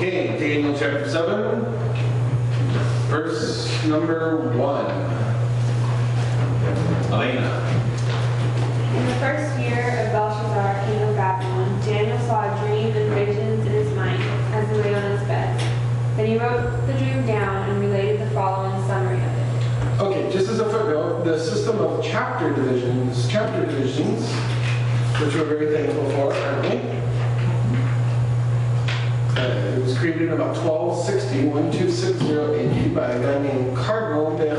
Okay, Daniel chapter 7, verse number 1. Elena. In the first year of Belshazzar, king of Babylon, Daniel saw a dream and visions in his mind as he lay on his bed. Then he wrote the dream down and related the following summary of it. Okay, just as a footnote, the system of chapter divisions, which we're very thankful for, aren't we? It was created in about 1260 AD by a guy named Cardinal de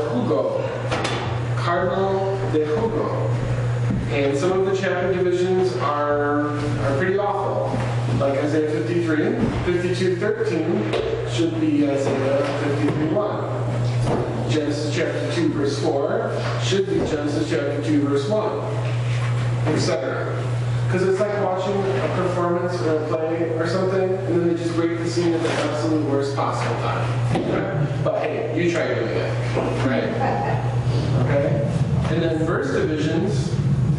Hugo. And some of the chapter divisions are pretty awful. Like Isaiah 53, 52:13 should be Isaiah 53:1. Genesis chapter 2 verse 4 should be Genesis chapter 2 verse 1, etc. Because it's like watching a performance or a play or something, and then they just break the scene at the absolute worst possible time. But hey, you try doing it, right? Okay? And then verse divisions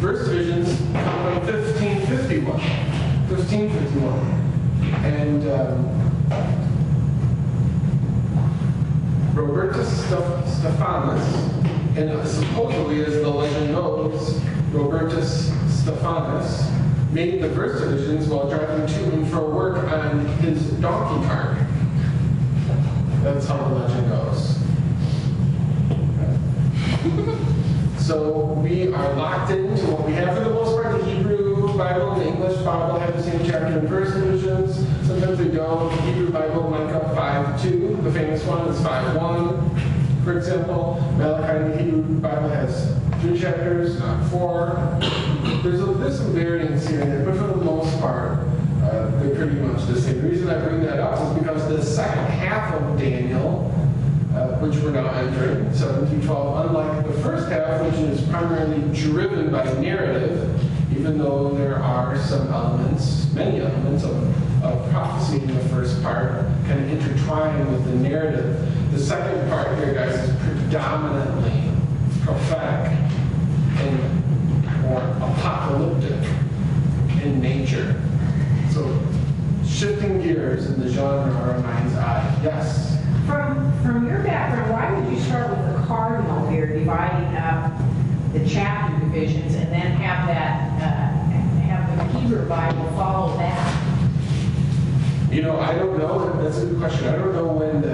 come from 1551. And Robertus Stephanus, and supposedly, as the legend goes, Robertus Stephanus made the verse divisions while driving to and fro work on his donkey cart. That's how the legend goes. So we are locked into what we have for the most part. The Hebrew Bible and the English Bible have the same chapter and verse divisions. Sometimes they don't. The Hebrew Bible might have 5:2. The famous one is 5:1. For example, Malachi in the Hebrew Bible has 3 chapters, not 4. There's some variance here and there, but for the most part, they're pretty much the same. The reason I bring that up is because the second half of Daniel, which we're now entering, 7 through 12, unlike the first half, which is primarily driven by narrative, even though there are some elements, many elements of prophecy in the first part, kind of intertwined with the narrative. The second part here, guys, is predominantly prophetic or apocalyptic in nature. So, shifting gears in the genre of our mind's eye. Yes? From your background, why would you start with the cardinal here, dividing up the chapter divisions, and then have the Hebrew Bible follow that? I don't know. That's a good question. I don't know when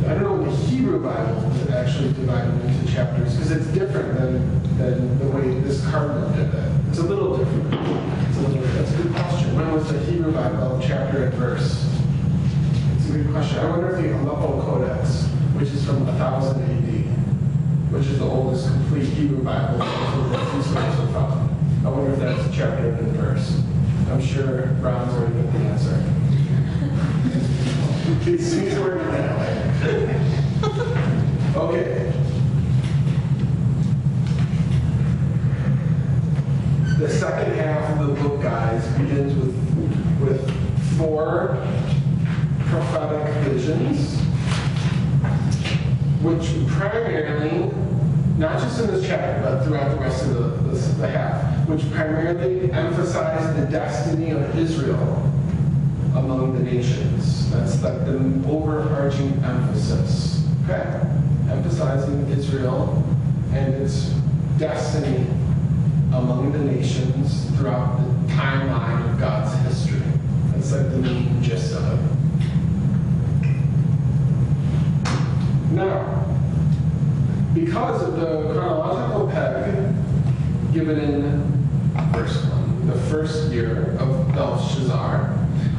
I don't know when the Hebrew Bible was actually divided into chapters, because it's different than the way this cardinal did that. It's a little different. That's a good question. When was the Hebrew Bible chapter and verse? It's a good question. I wonder if the Aleppo Codex, which is from 1000 AD, which is the oldest complete Hebrew Bible that these guys have found. I wonder if that's chapter and verse. I'm sure Ron's already got the answer. He's working that way. Okay. The second half of the book, guys, begins with 4 prophetic visions, which primarily, not just in this chapter, but throughout the rest of the half, which primarily emphasize the destiny of Israel among the nations. That's like the overarching emphasis, okay? Emphasizing Israel and its destiny among the nations throughout the timeline of God's history. That's like the main gist of it. Now, because of the chronological peg given in verse 1, the first year of Belshazzar,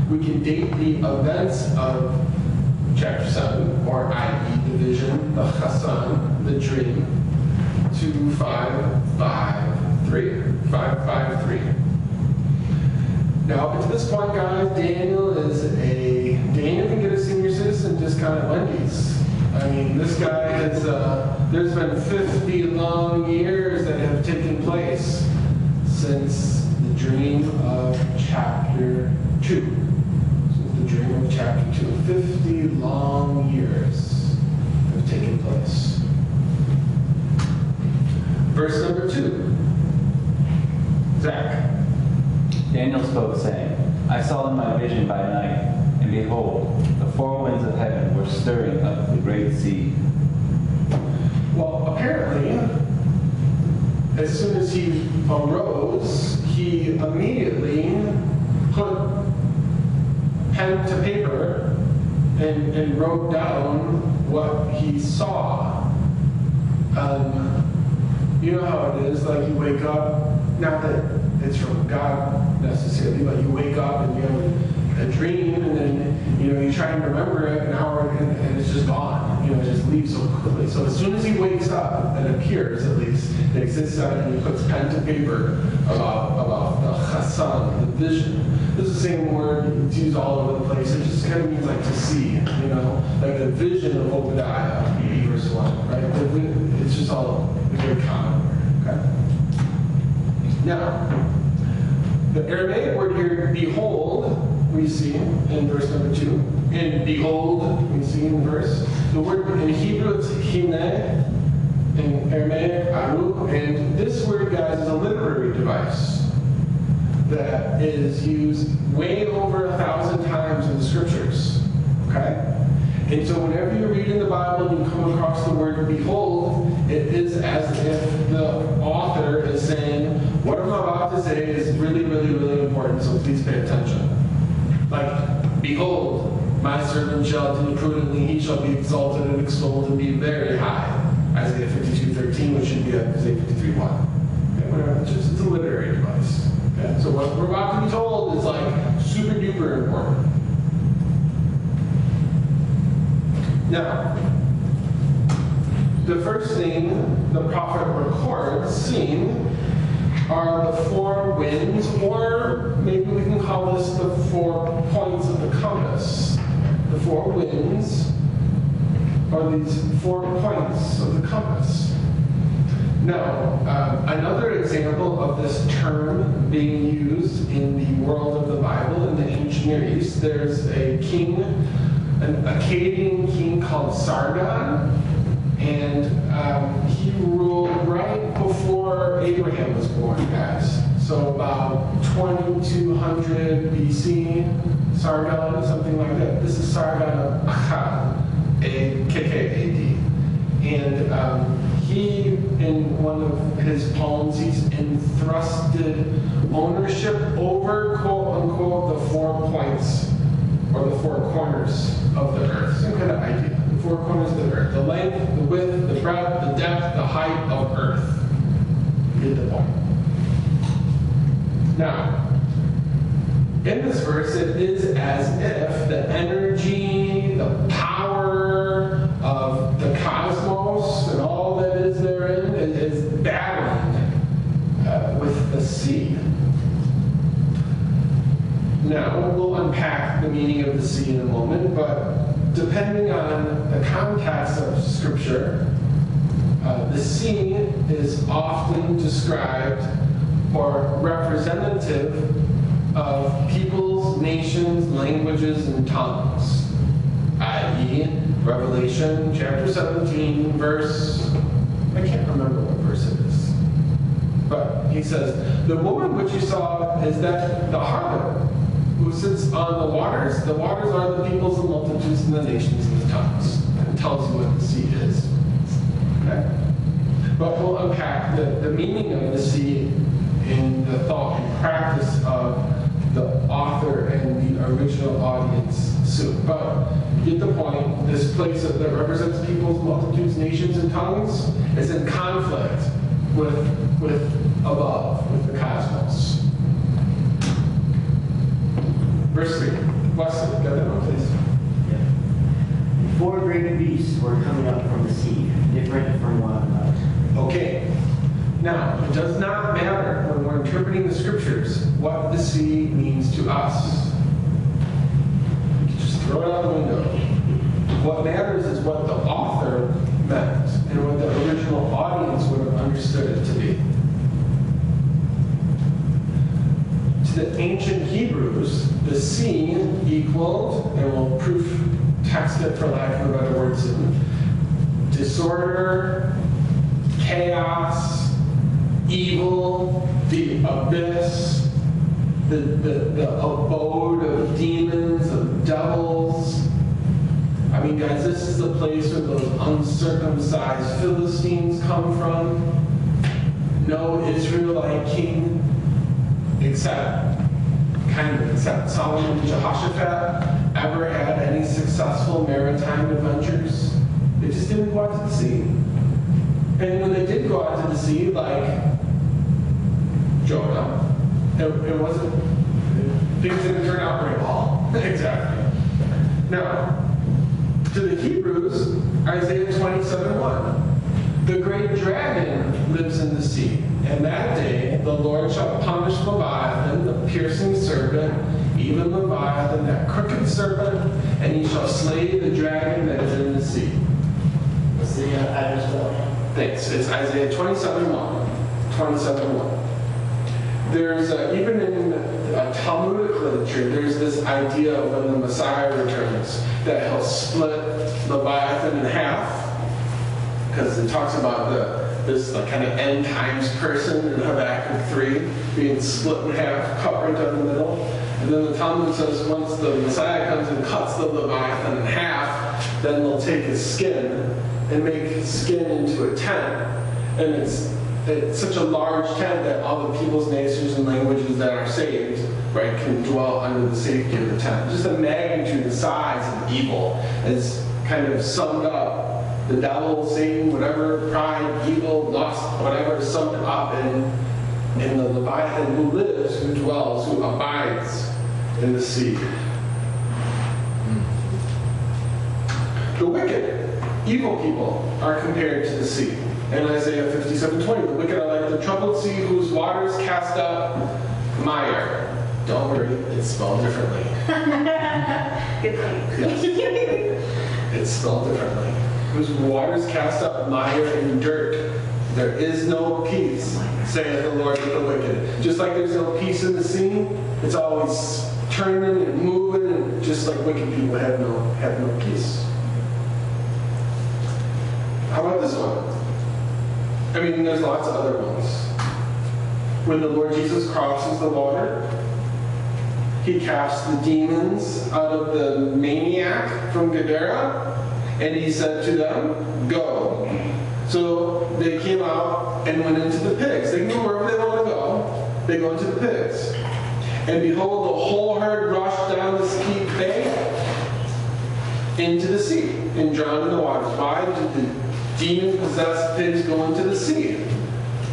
we can date the events of chapter 7, or i.e. the vision, the chassan, the dream, to 553. Now, up to this point, guys, Daniel can get a senior citizen discount at Wendy's. I mean, this guy has, there's been 50 long years that have taken place since the dream of chapter 2. Since the dream of chapter 2. 50 long years have taken place. Verse number 2. Zach. Daniel spoke, saying, I saw in my vision by night, and And behold, the four winds of heaven were stirring up the great sea. Well, apparently, as soon as he arose, he immediately put pen to paper and wrote down what he saw. You know how it is, like you wake up, not that it's from God necessarily, but you wake up and you have a dream, and then you try and remember it an hour, and it's just gone. It just leaves so quickly. So as soon as he wakes up, it appears at least, it sits down and he puts pen to paper about the chassan, the vision. This is the same word, it's used all over the place. It just kind of means like to see, like the vision of Obadiah, verse 1, right? It's just all very common word, okay? Now, the Aramaic word here, behold, we see in verse number 2. And behold, we see in verse. The word in Hebrew, it's hine, in Aramaic, aru. And this word, guys, is a literary device that is used way over 1,000 times in the scriptures. Okay? And so whenever you read in the Bible and you come across the word behold, it is as if the author is saying, what I'm about to say is really, really, really important, so please pay attention. Like, behold, my servant shall do prudently, he shall be exalted and extolled and be very high. Isaiah 52:13, which should be Isaiah 53:1. Okay, whatever, it's a literary device. Okay? So what we're about to be told is like super duper important. Now, the first thing the prophet records, seeing, are the four winds, or maybe we can call this the 4 points of the compass. The four winds are these 4 points of the compass. Now, another example of this term being used in the world of the Bible in the ancient Near East, there's a king, an Akkadian king called Sargon, and he ruled right before Abraham was born, guys. So about 2200 BC, Sargon, something like that. This is Sargon of Akkad, A-K-K-A-D. And he, in one of his poems, he's entrusted ownership over, quote unquote, the 4 points, or the 4 corners of the earth. Same kind of idea. The 4 corners of the earth. The length, the width, the breadth, the depth, the height of earth. You get the point. Now, in this verse, it is as if the energy, the power of the cosmos and all that is therein is battling with the sea. Now, we'll unpack the meaning of the sea in a moment, but depending on the context of Scripture, the sea is often described or representative of peoples, nations, languages, and tongues, i.e., Revelation chapter 17, verse, I can't remember what verse it is, but he says, the woman which you saw is that the harlot who sits on the waters. The waters are the peoples, the multitudes, and the nations, and the tongues. And it tells you what the sea is. Okay? But we'll unpack the meaning of the sea in the thought and practice of the author and the original audience soon. But you get the point. This place that represents peoples, multitudes, nations, and tongues is in conflict with above, with the cosmos. Verse 3. Wesley, got that one, please. Yeah. 4 great beasts were coming up from the sea, different from one another. Okay. Now, it does not matter when we're interpreting the scriptures what the sea means to us. You can just throw it out the window. What matters is what the author meant and what the original audience would have understood it to be. To the ancient Hebrews, the sea equaled, and we'll proof text it for lack of a better word soon, disorder, chaos, evil, the abyss, the abode of demons, of devils. I mean, guys, this is the place where those uncircumcised Philistines come from. No Israelite king, except Solomon and Jehoshaphat, ever had any successful maritime adventures. They just didn't go out to the sea. And when they did go out to the sea, like Jonah, it wasn't, things didn't turn out very well. Exactly. Now, to the Hebrews, Isaiah 27:1. The great dragon lives in the sea, and that day the Lord shall punish Leviathan, the piercing serpent, even Leviathan, that crooked serpent, and he shall slay the dragon that is in the sea. What's the address for that? Thanks. It's Isaiah 27:1. 27:1. There's, even in Talmudic literature, there's this idea of when the Messiah returns, that he'll split Leviathan in half, because it talks about this kind of end times person in Habakkuk 3 being split in half, cut right down the middle. And then the Talmud says once the Messiah comes and cuts the Leviathan in half, then they'll take his skin and make his skin into a tent. And it's such a large tent that all the peoples, nations, and languages that are saved, right, can dwell under the safety of the tent. Just the magnitude, the size of evil is kind of summed up. The devil, Satan, whatever, pride, evil, lust, whatever is summed up in the Leviathan who lives, who dwells, who abides in the sea. The wicked, evil people are compared to the sea. In Isaiah 57:20, the wicked are like the troubled sea whose waters cast up mire. Don't worry, it's spelled differently. Good thing. Yes. It's spelled differently. Whose waters cast up mire and dirt. There is no peace, saith the Lord, with the wicked. Just like there's no peace in the sea, it's always turning and moving, and just like wicked people have no peace. How about this one? I mean, there's lots of other ones. When the Lord Jesus crosses the water, he casts the demons out of the maniac from Gadara, and he said to them, go. So they came out and went into the pigs. They can go wherever they want to go. They go into the pigs. And behold, the whole herd rushed down the steep bank into the sea and drowned in the waters. Why did the demon-possessed pigs go into the sea?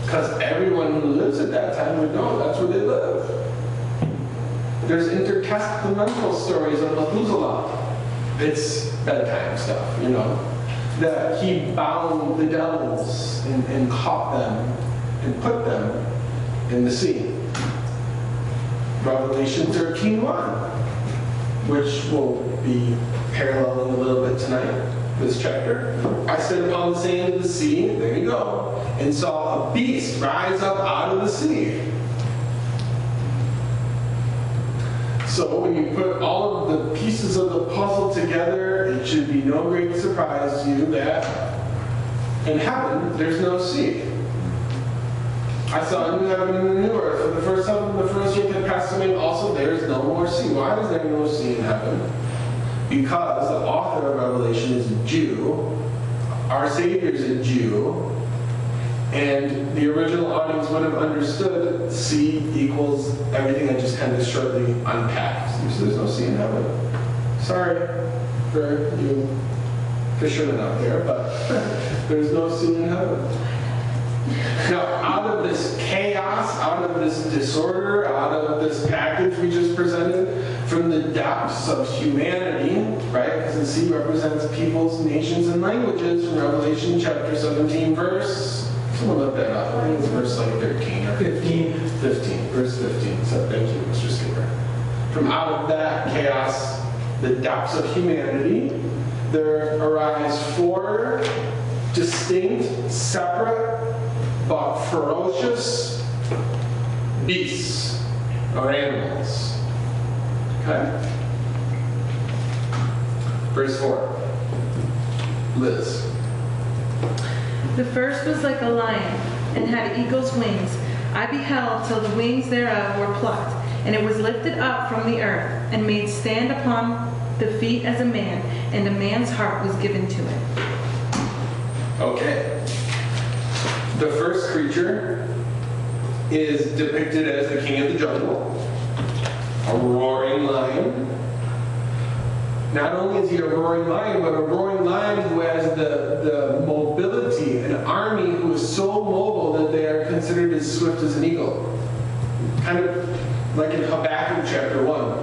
Because everyone who lives at that time would know that's where they live. There's intertestamental stories of Methuselah. It's bedtime stuff, you know, that he bound the devils and caught them and put them in the sea. Revelation 13:1, which will be paralleling a little bit tonight, this chapter. I stood upon the sand of the sea, there you go, and saw a beast rise up out of the sea. So when you put all of the pieces of the puzzle together, it should be no great surprise to you that in heaven, there's no sea. I saw a new heaven and a new earth. For the first heaven and the first earth had passed away, and also there is no more sea. Why is there no sea in heaven? Because the author of Revelation is a Jew, our Savior is a Jew, and the original audience would have understood sea equals everything I just kind of shortly unpacked. So there's no sea in heaven. Sorry for you fishermen out there, but there's no sea in heaven. Now, out of this chaos, out of this disorder, out of this package we just presented, from the depths of humanity, right? Because the sea represents peoples, nations, and languages. From Revelation chapter 17, verse. Someone look that up. I think it's verse like 13 or 15. 15, verse 15. So thank you, Mr. Skipper. From out of that chaos, the depths of humanity, there arise four distinct, separate, but ferocious beasts or animals. Okay? Verse 4. Liz. The first was like a lion, and had eagle's wings. I beheld till the wings thereof were plucked, And it was lifted up from the earth, and made stand upon the feet as a man, and a man's heart was given to it. Okay. The first creature is depicted as the king of the jungle, a roaring lion. Not only is he a roaring lion, but a roaring lion who has the mobility, an army who is so mobile that they are considered as swift as an eagle. Kind of like in Habakkuk chapter 1.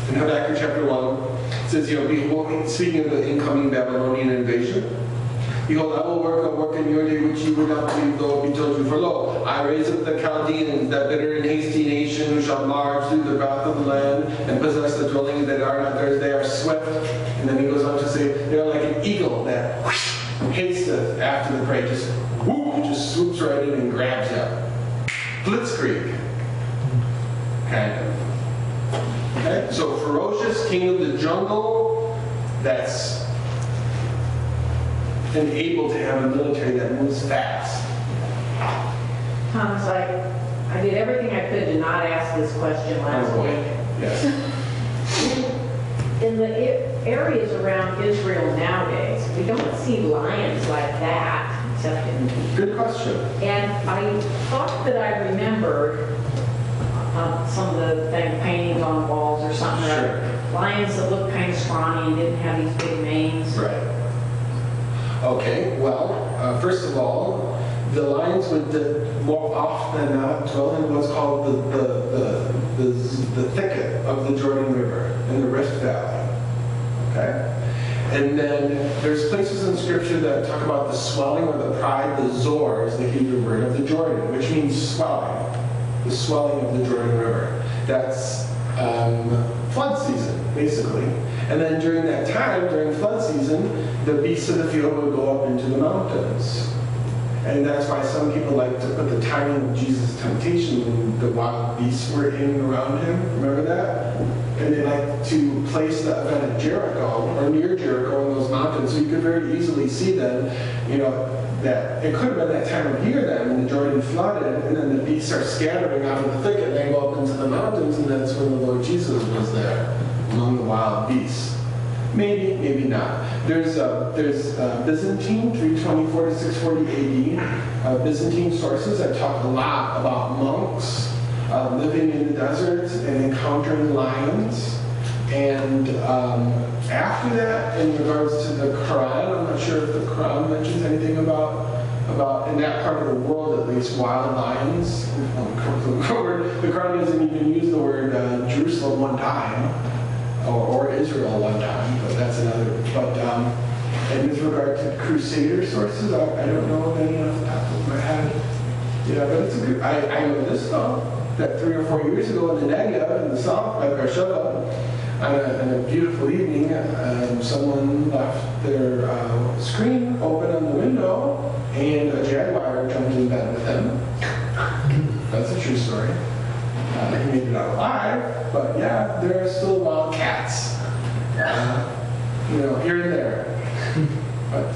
In Habakkuk chapter 1, it says, behold, speaking of the incoming Babylonian invasion, behold, I will work a work in your day which you would not believe, though it be told you. For lo, I raise up the Chaldeans, that bitter and hasty nation, who shall march through the wrath of the land and possess the dwellings that are not theirs. They are swift. And then he goes on to say, they are like an eagle that hasteth after the prey. Just whoop, just swoops right in and grabs you. Blitzkrieg. Kind of. Okay? So ferocious, king of the jungle, that's and able to have a military that moves fast. Tom's like, I did everything I could to not ask this question last week. Yes. In the areas around Israel nowadays, we don't see lions like that, except in... Good question. And I thought that I remembered some of the paintings on walls or something. Sure. Lions that looked kind of scrawny and didn't have these big manes. Right. Okay, well, first of all, the lions would more often than not dwell in what's called the thicket of the Jordan River in the Rift Valley. Okay? And then there's places in Scripture that talk about the swelling or the pride, the zor is the Hebrew word of the Jordan, which means swelling. The swelling of the Jordan River. That's flood season, basically. And then during that time, during flood season, the beasts of the field would go up into the mountains. And that's why some people like to put the timing of Jesus' temptation when the wild beasts were in and around him. Remember that? And they like to place the event at Jericho, or near Jericho in those mountains, so you could very easily see then, that it could have been that time of year then when the Jordan flooded, and then the beasts are scattering out of the thicket, and they go up into the mountains, and that's when the Lord Jesus was there among the wild beasts. Maybe, maybe not. There's Byzantine, 324 to 640 AD, Byzantine sources that talk a lot about monks living in the desert and encountering lions. And after that, in regards to the Quran, I'm not sure if the Quran mentions anything about in that part of the world at least, wild lions. The Quran doesn't even use the word Jerusalem one time, or Israel one time, but that's another. But and with regard to Crusader sources, I don't know of any off the top of my head. Yeah, but it's a good. I know this though, that 3 or 4 years ago in the Negev in the south by Beersheba, on a beautiful evening, someone left their screen open on the window, and a jaguar jumped in bed with them. That's a true story. He made it out alive, but yeah, there are still wild cats, here and there. But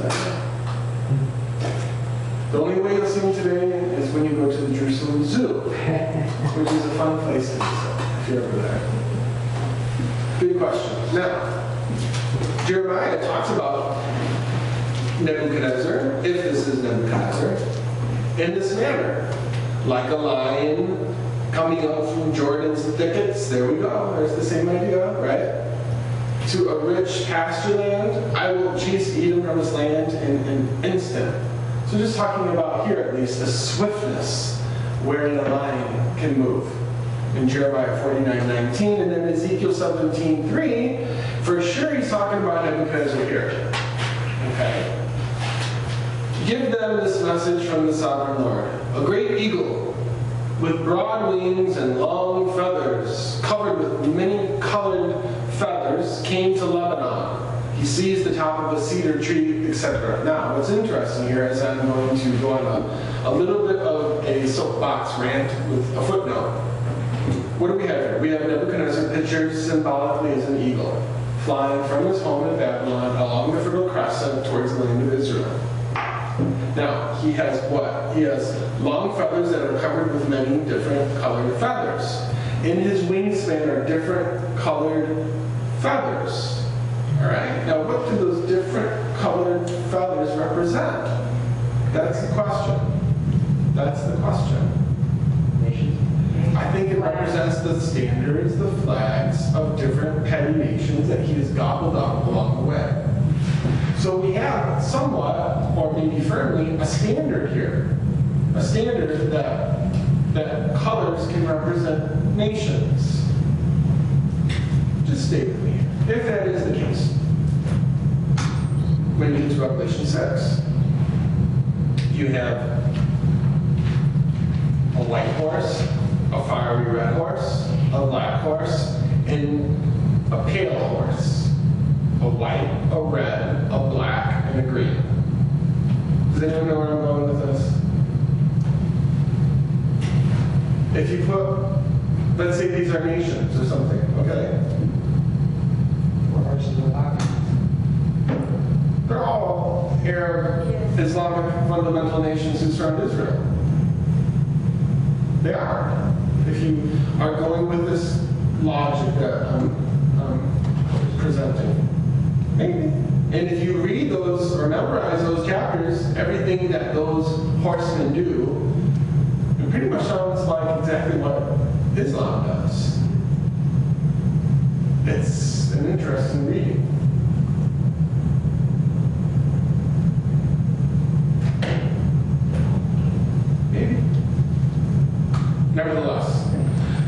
the only way you'll see them today is when you go to the Jerusalem Zoo, which is a fun place to visit if you're ever there. Good question. Now, Jeremiah talks about Nebuchadnezzar, if this is Nebuchadnezzar, in this manner, like a lion coming up from Jordan's thickets. There we go. There's the same idea, right? To a rich pasture land, I will chase Edom from his land in an instant. So just talking about here at least the swiftness where the lion can move. In Jeremiah 49:19, and then Ezekiel 17:3, for sure he's talking about Nebuchadnezzar here. Okay. Give them this message from the sovereign Lord. A great eagle with broad wings and long feathers, covered with many colored feathers, came to Lebanon. He seized the top of a cedar tree, etc. Now, what's interesting here is I'm going to go on a little bit of a soapbox rant with a footnote. What do we have here? We have Nebuchadnezzar pictured symbolically as an eagle, flying from his home in Babylon along the Fertile Crescent towards the land of Israel. Now, he has what? He has long feathers that are covered with many different colored feathers. In his wingspan are different colored feathers. All right? Now, what do those different colored feathers represent? That's the question. That's the question. I think it represents the standards, the flags of different petty nations that he has gobbled up along the way. So we have somewhat, or maybe firmly, a standard here. A standard that colors can represent nations. Just stay with me, if that is the case. When you get to Revelation 6, you have a white horse, a fiery red horse, a black horse, and a pale horse. A white, a red, a black, and a green. Does anyone know where I'm going with this? If you put, let's say these are nations or something, okay? They're all Arab, Islamic fundamental nations who surround Israel. They are. If you are going with this logic that I'm presenting. Maybe. And if you read those or memorize those chapters, everything that those horsemen do, it pretty much sounds like exactly what Islam does. It's an interesting reading. Maybe. Nevertheless,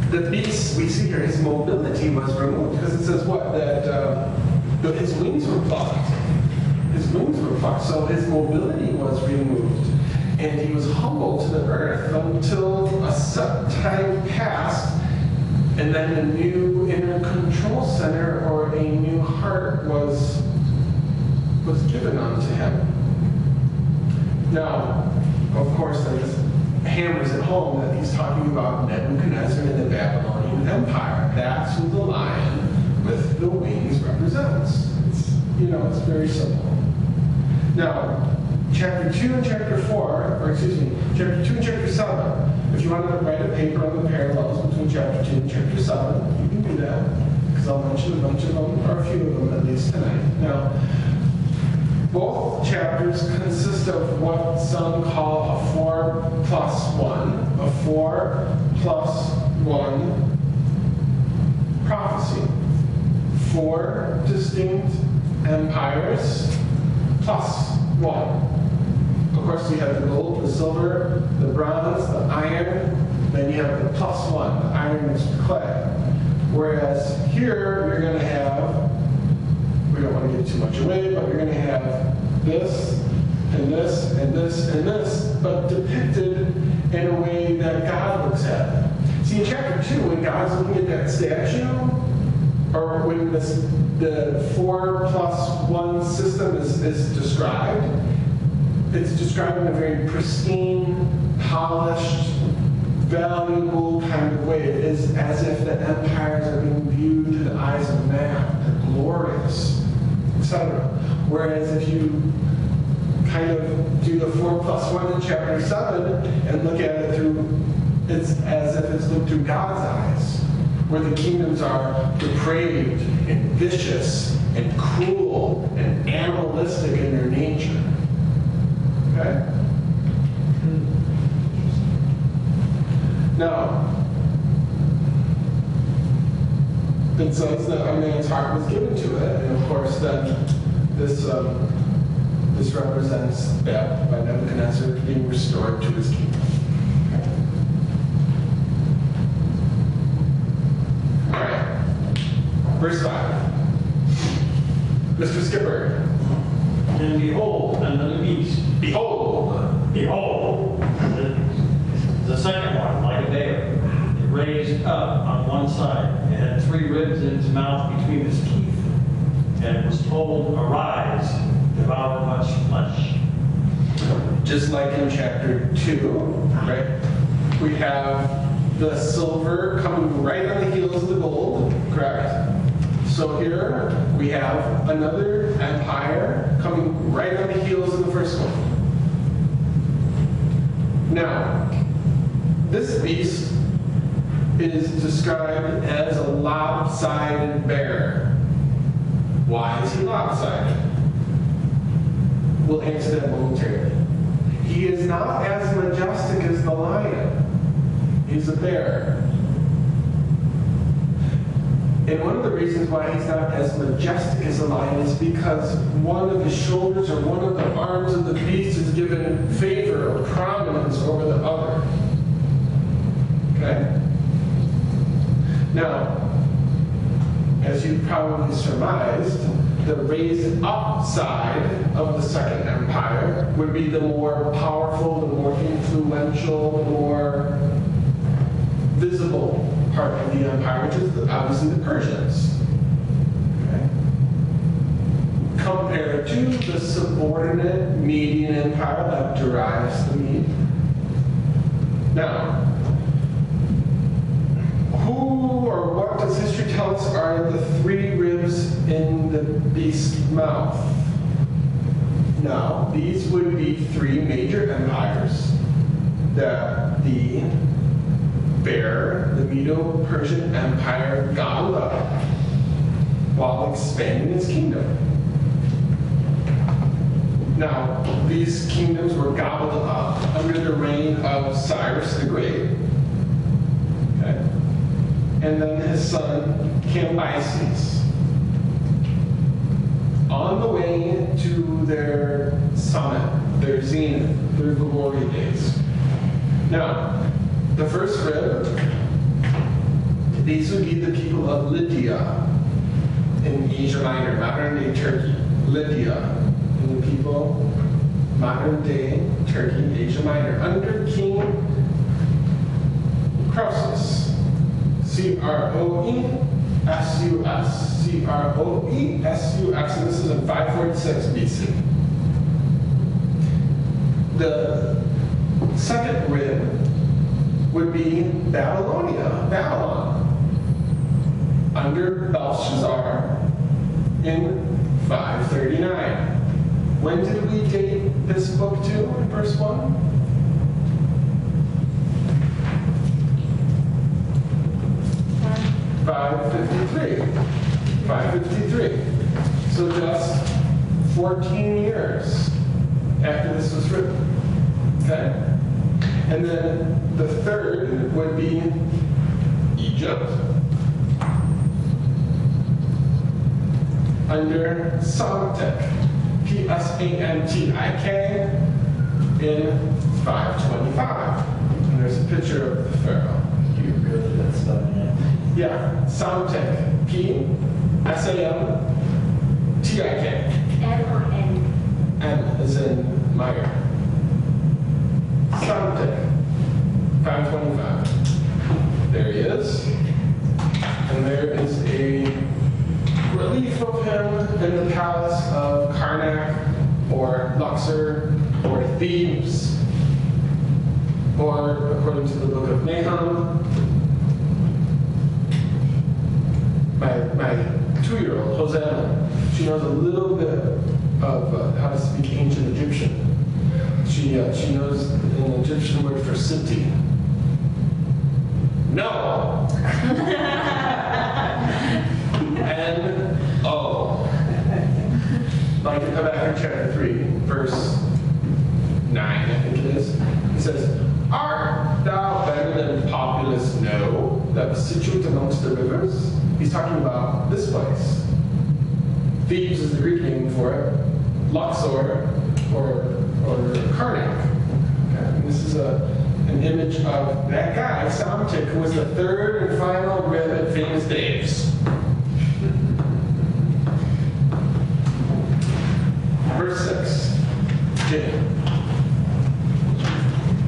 the beast we see here, his mobility was removed because it says what? That his wings were plucked. His wings were plucked, so his mobility was removed. And he was humbled to the earth until a set time passed, and then a new inner control center or a new heart was given unto him. Now, of course, that just hammers it home that he's talking about Nebuchadnezzar and the Babylonian Empire. That's who the lion with the wings represents. It's very simple. Now, chapter 2 and chapter 4, or excuse me, chapter 2 and chapter 7, if you want to write a paper on the parallels between chapter 2 and chapter 7, you can do that, because I'll mention a bunch of them, or a few of them at least tonight. Now, both chapters consist of what some call a 4 plus 1, a 4 plus 1 prophecy. 4 distinct empires plus 1. Of course, you have the gold, the silver, the bronze, the iron, then you have the plus 1, the iron mixed with clay. Whereas here, you're going to have, we don't want to give too much away, but you're going to have this, and this, and this, and this, but depicted in a way that God looks at it. See, in chapter 2, when God's looking at that statue, or when the 4 plus 1 system is described, it's described in a very pristine, polished, valuable kind of way. It is as if the empires are being viewed to the eyes of man. They're glorious, etc. Whereas if you kind of do the 4 plus 1 in chapter 7 and look at it through, it's as if it's looked through God's eyes, where the kingdoms are depraved and vicious and cruel and animalistic in their nature. Okay? Now, it says that a man's heart was given to it, and of course then this represents that by Nebuchadnezzar being restored to his kingdom. Okay. All right, verse 5. Mr. Skipper. And behold, another beast. Behold. Behold. The second one, like a bear. It raised up on one side. It had 3 ribs in its mouth between its teeth. And it was told, arise, devour much flesh. Just like in chapter 2, right? We have the silver coming right on the heels of the gold, correct? So here we have another empire coming right on the heels of the first one. Now, this beast is described as a lopsided bear. Why is he lopsided? We'll answer that momentarily. He is not as majestic as the lion. He's a bear. And one of the reasons why he's not as majestic as a lion is because one of his shoulders or one of the arms of the beast is given favor or prominence over the other. Okay? Now, as you probably surmised, the raised up side of the Second Empire would be the more powerful, the more influential, the more visible part of the empire, which is obviously the Persians. Okay? Compared to the subordinate Median Empire that derives the Mede. Now, who or what does history tell us are the three ribs in the beast's mouth? Now, these would be three major empires that the bear, the Medo-Persian Empire, gobbled up while expanding its kingdom. Now, these kingdoms were gobbled up under the reign of Cyrus the Great. Okay? And then his son, Cambyses. On the way to their summit, their zenith, their glory days. Now, the first rib, these would be the people of Lydia in Asia Minor, modern-day Turkey. Lydia, and the people, modern-day Turkey, Asia Minor, under King Croesus. C-R-O-E-S-U-S. C-R-O-E-S-U-X, and this is in 546 BC. The second rib would be Babylonia, Babylon, under Belshazzar in 539. When did we date this book to in verse 1? 553. 553. So just 14 years after this was written. Okay? And then the third would be Egypt under Psamtik, P-S-A-M-T-I-K, in 525. And there's a picture of the pharaoh. You really got stuff in it. Yeah, Psamtik, P-S-A-M-T-I-K. M or N? M as in Meyer. Psamtik, 525. There he is. And there is a relief of him in the palace of Karnak, or Luxor, or Thebes, or according to the book of Nahum, my 2-year-old, Hosanna, she knows a little bit of how to speak ancient Egyptian. She knows an Egyptian word for city. No! N-O. Like in Habakkuk chapter 3, verse 9, I think it is. It says, "Art thou better than populous No, that was situate amongst the rivers?" He's talking about this place. Thebes is the Greek name for it. Luxor, or Karnak. Okay? And this is an image of that guy, Psamtik, who was the third and final rib at Famous Dave's. Verse 6. Jane.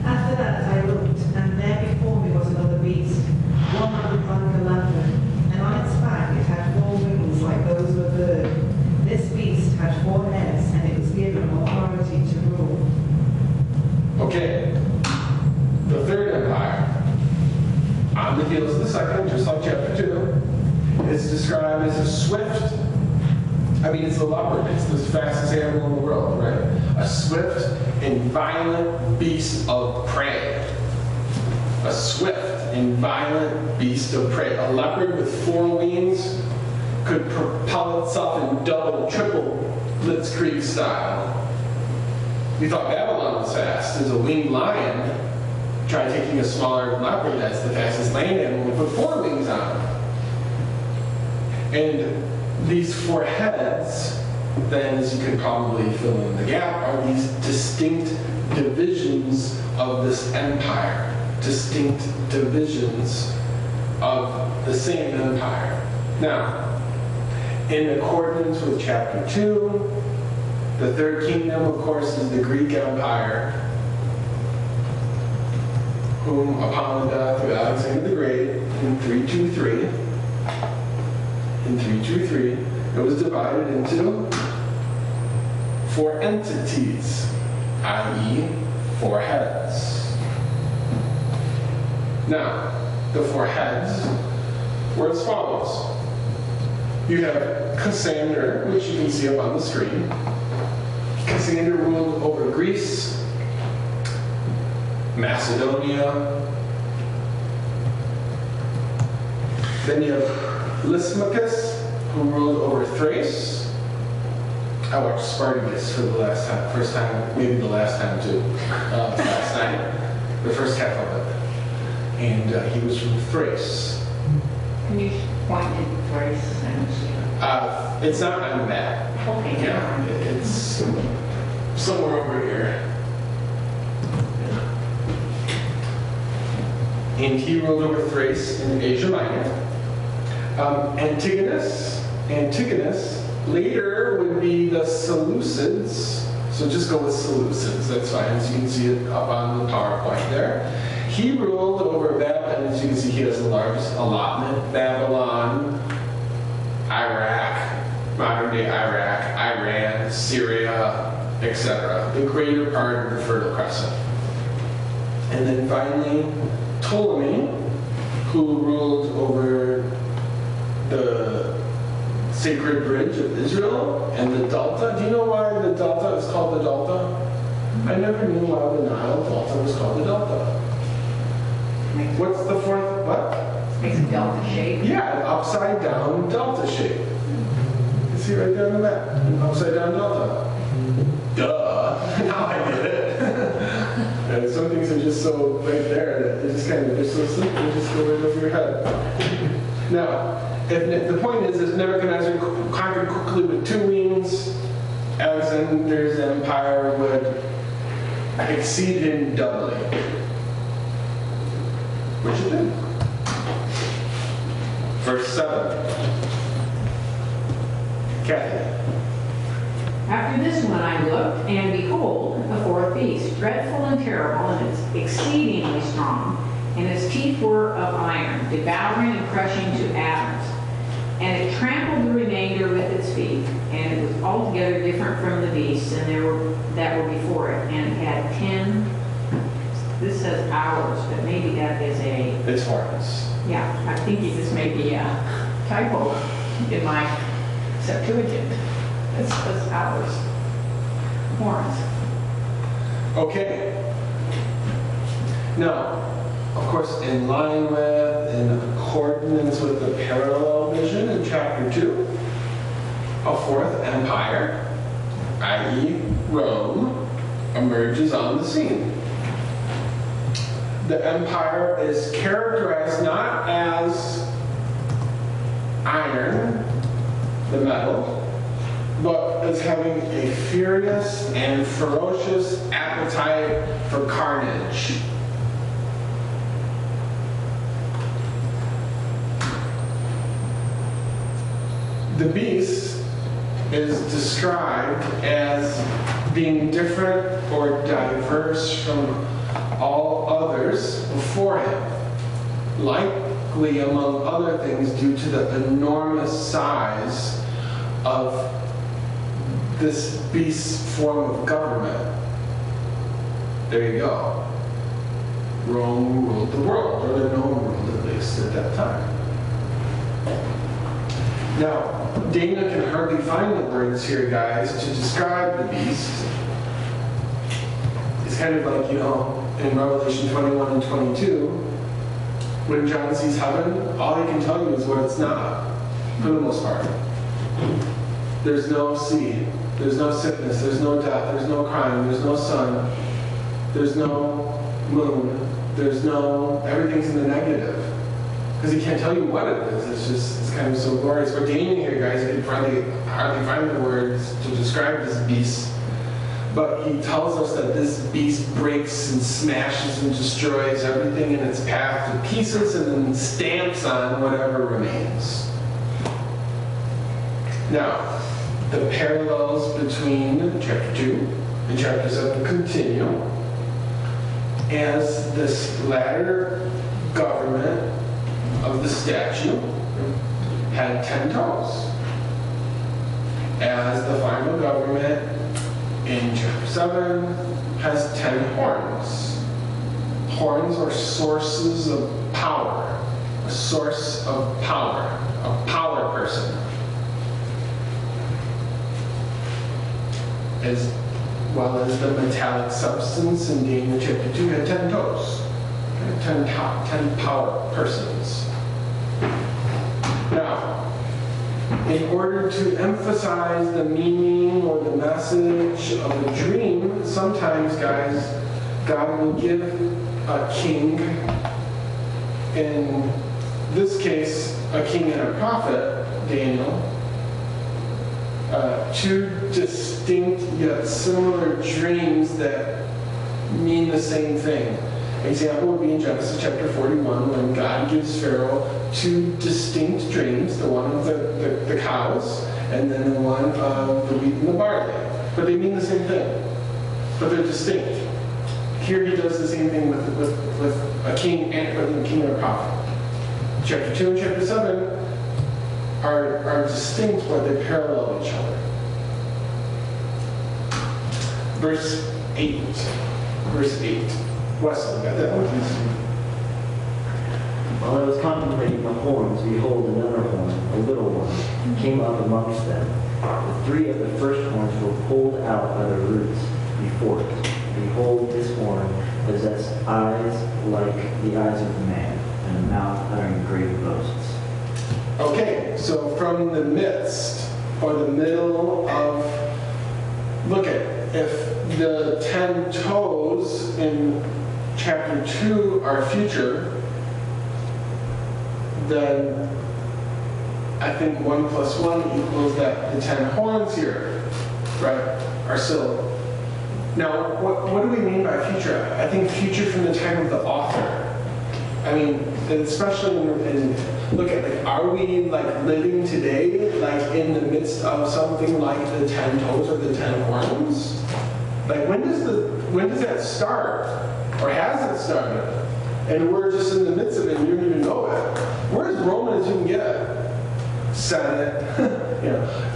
After that I looked, and there before me was another beast, one that looked like a lantern, and on its back it had 4 wings like those of a bird. This beast had 4 heads, and it was given authority to rule. Okay. The third empire, on the heels of the second, just like chapter 2, is described as a swift, it's a leopard, it's the fastest animal in the world, right? a swift and violent beast of prey. A swift and violent beast of prey. A leopard with 4 wings could propel itself in double, triple blitzkrieg style. You thought Babylon was fast. There's a winged lion. Try taking a smaller leopard that's the fastest land animal and put 4 wings on it. And these 4 heads, then, as you could probably fill in the gap, are these distinct divisions of this empire. Distinct divisions of the same empire. Now, in accordance with chapter 2, the 3rd kingdom, of course, is the Greek Empire, whom, upon the death of Alexander the Great in 323, it was divided into 4 entities, i.e., 4 heads. Now, the 4 heads were as follows. You have Cassander, which you can see up on the screen. Cassander ruled over Greece, Macedonia. Then you have Lysimachus, who ruled over Thrace. I watched Spartacus for the first time, maybe the last time too, last night, the first half of it. And he was from Thrace. Can you point to Thrace? It's not on the map. Okay. Yeah, it's somewhere over here. And he ruled over Thrace in Asia Minor. Antigonus later would be the Seleucids. So just go with Seleucids, that's fine. As you can see it up on the PowerPoint there. He ruled over Babylon, as you can see he has the largest allotment, Babylon, Iraq, modern-day Iraq, Iran, Syria, etc. The greater part of the Fertile Crescent. And then finally, Ptolemy, who ruled over the Sacred Bridge of Israel and the Delta. Do you know why the Delta is called the Delta? I never knew why the Nile Delta was called the Delta. What's the 4th, what? Makes a delta shape. Yeah, an upside down delta shape. You see right there on the map, an upside down delta. Duh, now I get it. And some things are just so right there that they just kind of, they're so simple, they just go right over your head. Now, if the point is Nebuchadnezzar conquered quickly with 2 wings, Alexander's empire would exceed him doubly. Which it did. Verse 7. Kathy. After this one I looked, and behold, a 4th beast, dreadful and terrible, and it's exceedingly strong, and its teeth were of iron, devouring and crushing to atoms. And it trampled the remainder with its feet, and it was altogether different from the beasts that were before it, and it had 10. This says hours, but maybe that is It's horns. yeah, I think this may be a typo in my Septuagint. It says hours. Horns. Okay. Now, of course, in line with, in accordance with the parallel vision in chapter 2, a 4th empire, i.e. Rome, emerges on the scene. The empire is characterized not as iron, the metal, but as having a furious and ferocious appetite for carnage. The beast is described as being different or diverse from all others before him, likely among other things due to the enormous size of this beast's form of government. There you go. Rome ruled the world, or the known world at least at that time. Now, Dana can hardly find the words here, guys, to describe the beast, It's kind of like, in Revelation 21 and 22, when John sees heaven, all he can tell you is what it's not, for the most part. There's no sea, there's no sickness, there's no death, there's no crime, there's no sun, there's no moon, everything's in the negative. Because he can't tell you what it is. It's kind of so glorious. We're Damien here, guys. You can hardly find the words to describe this beast. But he tells us that this beast breaks and smashes and destroys everything in its path to pieces and then stamps on whatever remains. Now, the parallels between chapter 2 and chapter 7 continue as this latter government of the statue had 10 toes. As the final government in chapter 7 has 10 horns. Horns are sources of power. A source of power. A power person. As well as the metallic substance in Daniel chapter 2 had 10 toes. 10 power persons. Now, in order to emphasize the meaning or the message of a dream, sometimes, guys, God will give a king, in this case, a king and a prophet, Daniel, two distinct yet similar dreams that mean the same thing. Example would be in Genesis chapter 41 when God gives Pharaoh two distinct dreams, the one of the cows and then the one of the wheat and the barley. But they mean the same thing, but they're distinct. Here he does the same thing with a king and a prophet. Chapter 2 and chapter 7 are distinct, but they parallel each other. Verse 8. Wesley, got that one, please? While I was contemplating the horns, behold, another horn, a little one, came up amongst them. The three of the first horns were pulled out by the roots before it. Behold, this horn possessed eyes like the eyes of man, and a mouth uttering great boasts. Okay, so from the midst, or the middle of, look at, if the 10 toes in chapter 2 are future, then I think 1 plus 1 equals that the 10 horns here, right, are still. Now, what do we mean by future? I think future from the time of the author. I mean, especially look at, like, are we, like, living today, like, in the midst of something like the 10 toes or the 10 horns? Like, when does that start? Or has it started? And we're just in the midst of it and you don't even know it. Where's Romans even get? Senate,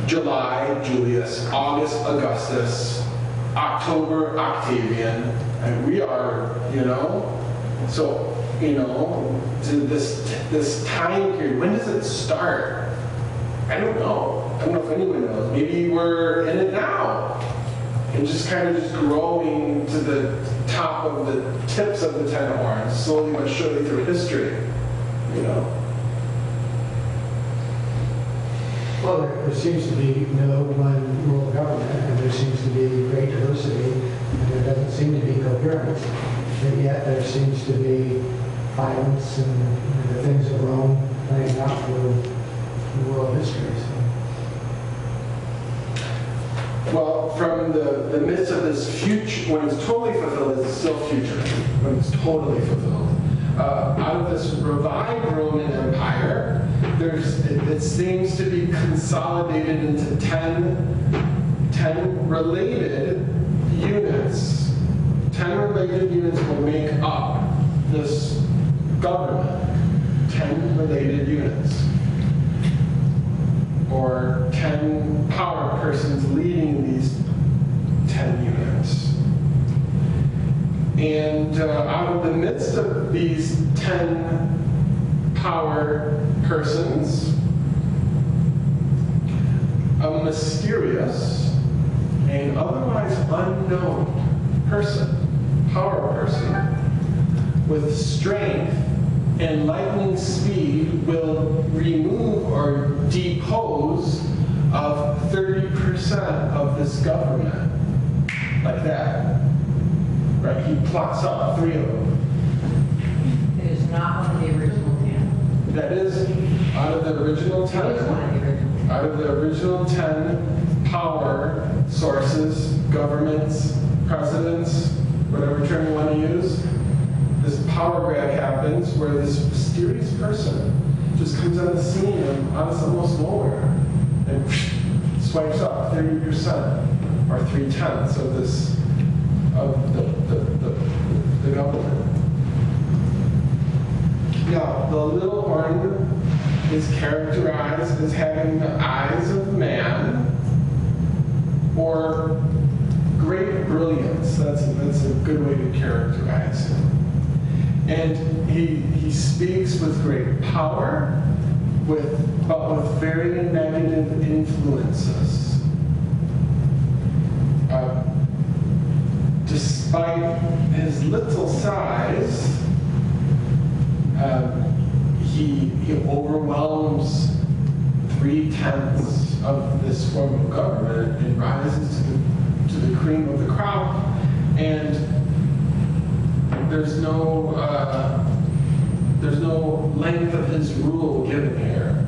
July, Julius, August, Augustus, October, Octavian, and we are, so, to this time period, when does it start? I don't know. I don't know if anyone knows. Maybe we're in it now. And just kind of just growing to the top of the tips of the 10 horns, slowly but surely through history, Well, there seems to be no one world government, and there seems to be great diversity, and there doesn't seem to be coherence, and yet there seems to be violence and the things of Rome playing out through world history. Well, from the midst of this future, when it's totally fulfilled, it's still future. When it's totally fulfilled. Out of this revived Roman Empire, it seems to be consolidated into 10 related units. 10 related units will make up this government. 10 related units. Or 10 power persons leading these 10 units. And out of the midst of these 10 power persons, a mysterious and otherwise unknown person power person with strength and lightning speed will remove or depose of 30% of this government. Like that. Right? He plucks up 3 of them. It is not one of the original 10. That is out of the original 10. It is one of the original 10. Out of the original 10 power sources, governments, presidents, whatever term you want to use, this power grab happens where this mysterious person just comes on the scene out of almost nowhere and swipes up 30% or 3/10 of this of the government. Now, the little horn is characterized as having the eyes of man or great brilliance. That's a good way to characterize him. And he speaks with great power, but with very negative influences. Despite his little size, he overwhelms 3/10 of this form of government and rises to the cream of the crop. And there's no length of his rule given here.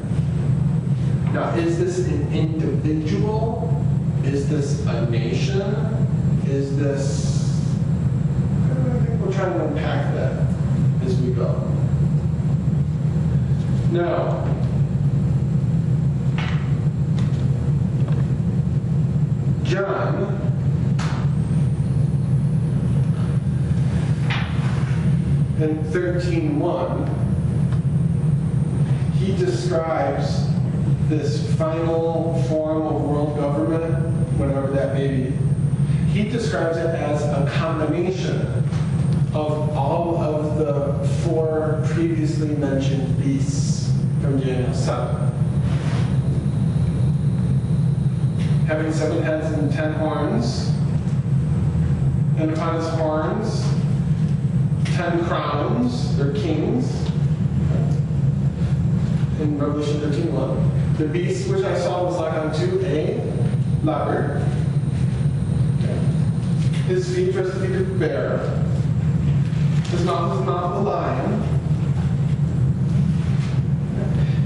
Now, is this an individual? Is this a nation? Is this? I think we'll try to unpack that as we go. Now, John in 13:1, he describes this final form of world government, whatever that may be. He describes it as a combination of all of the 4 previously mentioned beasts from Daniel 7. Having 7 heads and 10 horns, and upon his horns, 10 crowns, they're kings, in Revelation 13:1. The beast which I saw was like unto a leopard. His feet are as the feet of a bear. His mouth is the mouth of a lion.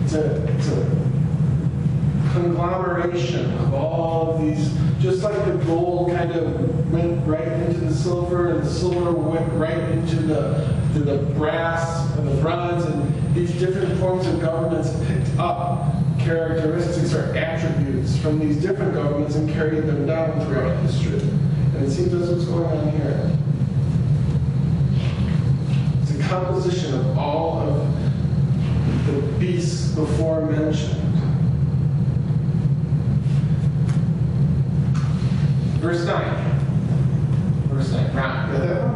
It's a conglomeration of all of these, just like the gold kind of went right into the silver, and the silver went right into the brass and the bronze, and these different forms of governments picked up characteristics or attributes from these different governments and carried them down throughout history. And it seems that's what's going on here. It's a composition of all of the beasts before mentioned. Verse 9. Verse 9. Ron, you got that one?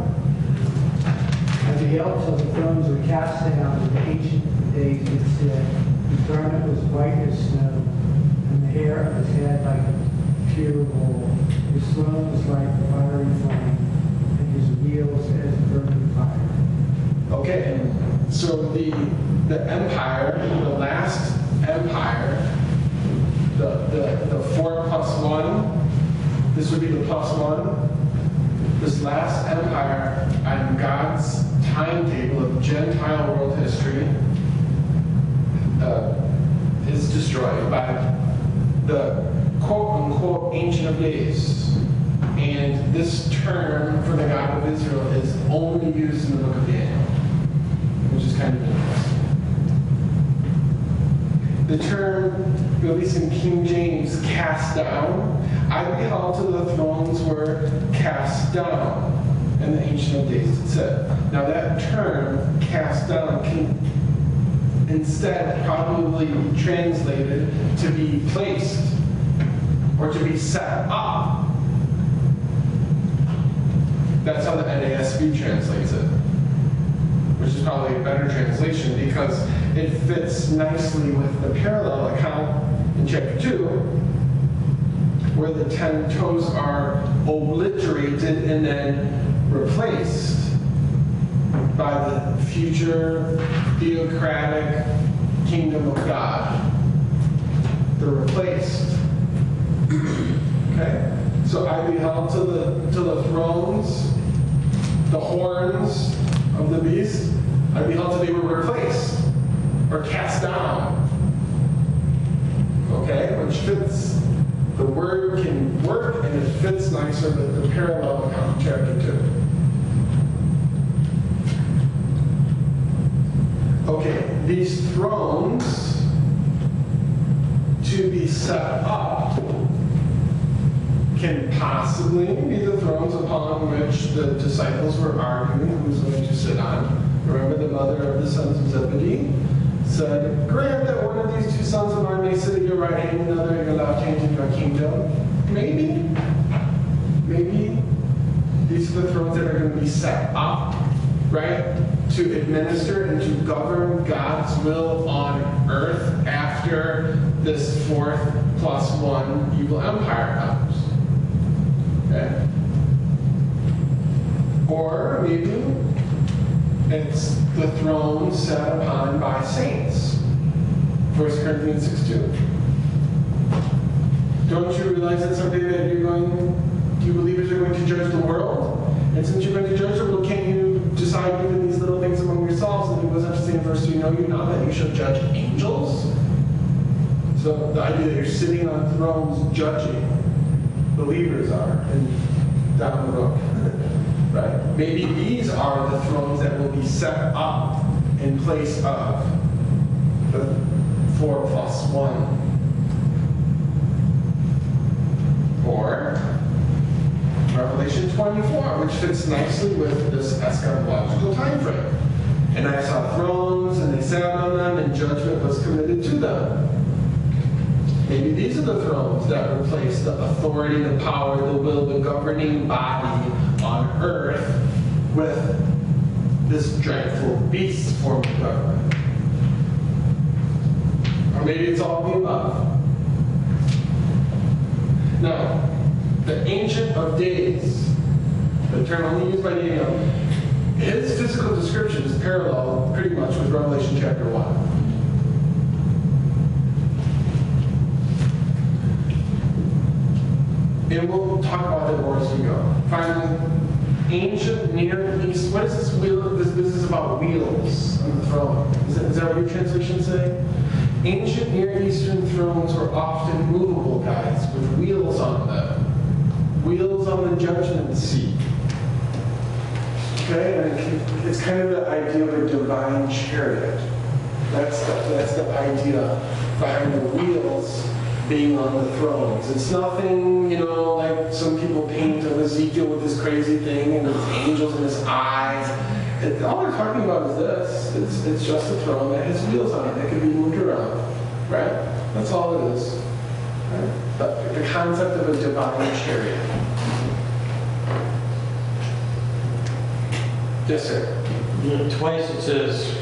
And the elves of the thrones were cast down in the ancient days, it said, his garment was white as snow, and the hair of his head like pure wool. His throne was like the fiery flame, and his wheels as burning fire. Okay, so the empire, the last empire, the 4 plus 1, this would be the plus 1. This last empire on God's timetable of Gentile world history is destroyed by the quote-unquote Ancient of Days. And this term for the God of Israel is only used in the book of Daniel, which is kind of interesting. The term, at least in King James, cast down, I beheld till the thrones were cast down, and the Ancient of Days it said. Now that term, cast down, can instead probably be translated to be placed or to be set up. That's how the NASB translates it, which is probably a better translation because it fits nicely with the parallel account in chapter 2, where the 10 toes are obliterated and then replaced by the future theocratic kingdom of God. They're replaced. Okay? So I beheld to the thrones, the horns of the beast. I beheld till they were replaced or cast down. Okay? Which fits. The word can work and it fits nicer than the parallel account of chapter 2. Okay, these thrones to be set up can possibly be the thrones upon which the disciples were arguing who's going to sit on. Remember the mother of the sons of Zebedee said, grant that one of these two sons of mine may sit at your right hand and another at your left hand in your kingdom. Maybe these are the thrones that are going to be set up, right, to administer and to govern God's will on earth after this 4th plus 1 evil empire comes. Okay? Or maybe it's the throne set upon by saints. 1 Corinthians 6:2. Don't you realize that someday that you believers are going to judge the world? And since you're going to judge the world, can't you decide even these little things among yourselves? And he goes on to say in verse 3, know you not that you shall judge angels? So the idea that you're sitting on thrones judging, believers are, and down the road. Right? Maybe these are the thrones that will be set up in place of the 4 plus 1. Or Revelation 24, which fits nicely with this eschatological time frame. And I saw thrones, and they sat on them, and judgment was committed to them. Maybe these are the thrones that replace the authority, the power, the will, the governing body on earth with this dreadful beast form of government. Or maybe it's all of the above. Now, the Ancient of Days, the term only used by Daniel, his physical description is parallel pretty much with Revelation chapter 1. And we'll talk about that more as we go. Finally, ancient Near East. What is this wheel? This is about wheels on the throne. Is that what your translation say? Ancient Near Eastern thrones were often movable, guys, with wheels on them. Wheels on the judgment seat. Okay, and it's kind of the idea of a divine chariot. That's the idea behind the wheels being on the thrones. It's nothing, like some people paint of Ezekiel with this crazy thing and his angels in his eyes. All they're talking about is this. It's just a throne that has wheels on it that can be moved around. Right? That's all it is. Right? The concept of a divine chariot. Yes, sir. Twice it says,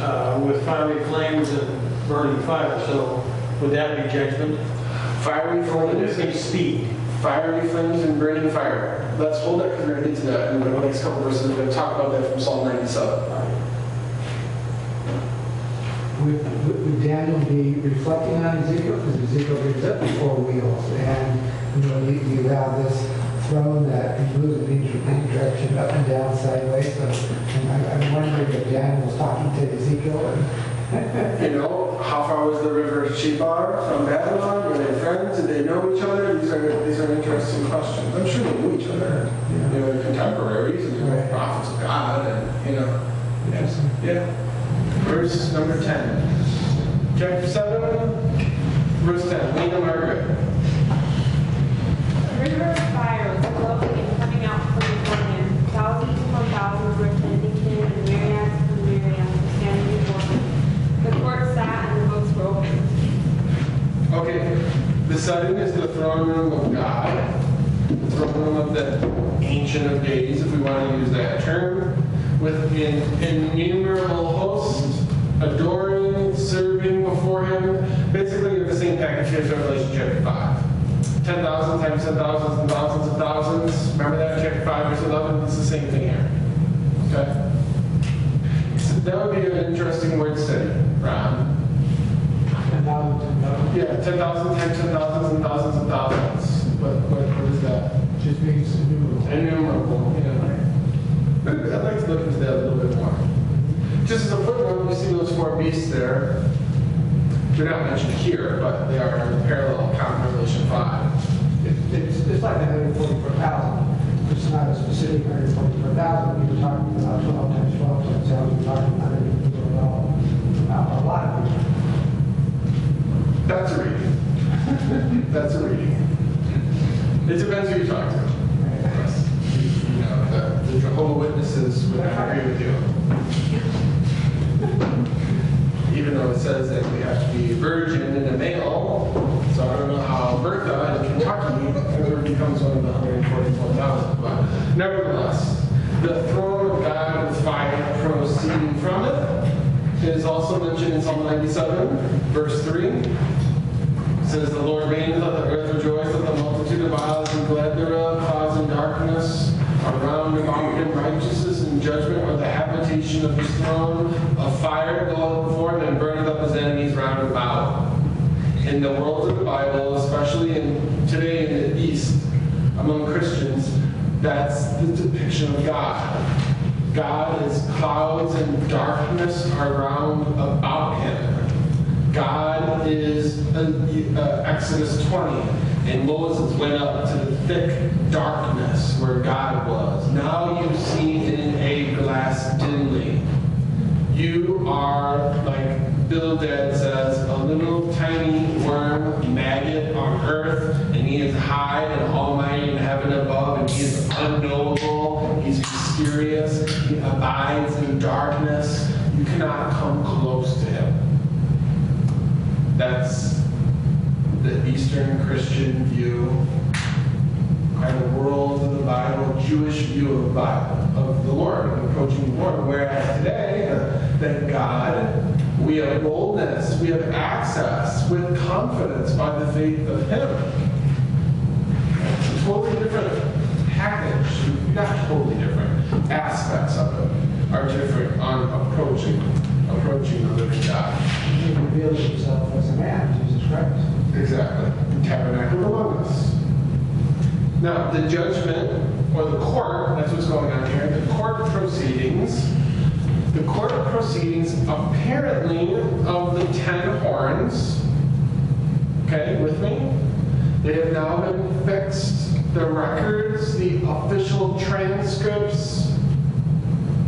with fiery flames and burning fire. So would that be judgment? Fiery flames and speed. Fiery flames and burning fire. Let's hold that because we're going to get to that in the next couple verses. We're going to talk about that from Psalm 97. Would Daniel be reflecting on Ezekiel? Because Ezekiel brings up the 4 wheels. And you have this throne that moves in any direction, up and down, sideways. So, and I'm wondering if Daniel was talking to Ezekiel. How far was the river Chebar from Babylon? Were they friends? Did they know each other? These are interesting questions. I'm sure they knew each other. They're contemporaries and they're prophets of God, and Yeah. Verse number 10. Chapter 7, verse 10. Lena Margaret. A river of fire was flowing and coming out from before him. Thousands upon thousands were attending him, and myriads upon myriads were standing before him. The court sat, and the books were opened. Okay, the setting is the throne room of God, the throne room of the Ancient of Days, if we want to use that term, with an innumerable host adoring, serving before him. Basically, you have the same package here as Revelation chapter 5. 10,000 times 10,000s and thousands of thousands. Remember that in chapter 5, verse 11? It's the same thing here. Okay? So that would be an interesting word study, Ron. 10,000. Yeah, 10,000, 10,000s, and thousands and thousands. What is that? Just means innumerable. Innumerable, yeah. I'd like to look into that a little bit more. Just as a footnote, you see those four beasts there. They're not mentioned here, but they are in the parallel account in Revelation 5. It's like 144,000. It's not a specific 144,000. You're talking about 12 times 12 times 12. You're talking about a lot of people. That's a reading. That's a reading. It depends who you talk to. You know, the Jehovah's Witnesses would not agree with you. Even though it says that we have to be a virgin and a male, so I don't know how Bertha in Kentucky ever becomes one of the 144,000. But nevertheless, the throne of God with fire proceeding from it is also mentioned in Psalm 97, verse 3. It says, "The Lord reigneth, let the earth rejoice, let the multitude of isles be glad thereof, clouds and darkness around about him, righteousness and judgment are the habitation of his throne. Of fire goeth before him and burneth up his enemies round about." In the world of the Bible, especially today in the East, among Christians, that's the depiction of God. God is clouds and darkness around about him. God is Exodus 20, and Moses went up to the thick darkness where God was. Now you see in a glass dimly. You are, like Bildad says, a little tiny worm, maggot on earth, and he is high and almighty in heaven above, and he is unknowable, he's mysterious, he abides in darkness. You cannot come close to him. That's the Eastern Christian view, kind of world of the Bible, Jewish view of the Bible, of the Lord, and approaching the Lord. Whereas today, thank God, we have boldness, we have access with confidence by the faith of Him. It's a totally different package, not totally different, aspects of it are different on approaching the living God. He revealed himself as a man, Jesus Christ. Exactly. Tabernacle among us. Now, the judgment, or the court, that's what's going on here, the court proceedings apparently of the 10 horns, okay, with me? They have now been fixed, the records, the official transcripts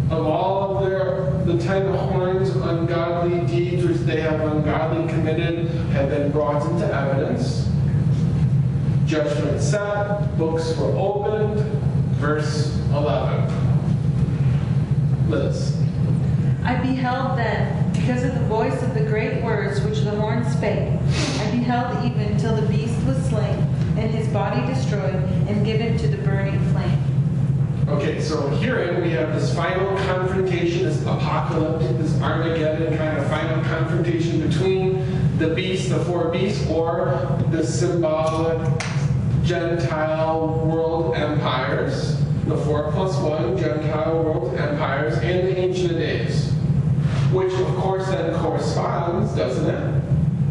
of all of the 10 horns, ungodly deeds which they have ungodly committed, have been brought into evidence. Judgment set, books were opened, verse 11. Liz. I beheld then, because of the voice of the great words which the horn spake, I beheld even till the beast was slain, and his body destroyed, and given to the burning flame. Okay, so herein we have this final confrontation, this apocalyptic, this Armageddon kind of final confrontation between the beast, the four beasts, or the symbolic Gentile world empires, the 4+1 Gentile world empires, and the Ancient of Days, which of course then corresponds, doesn't it?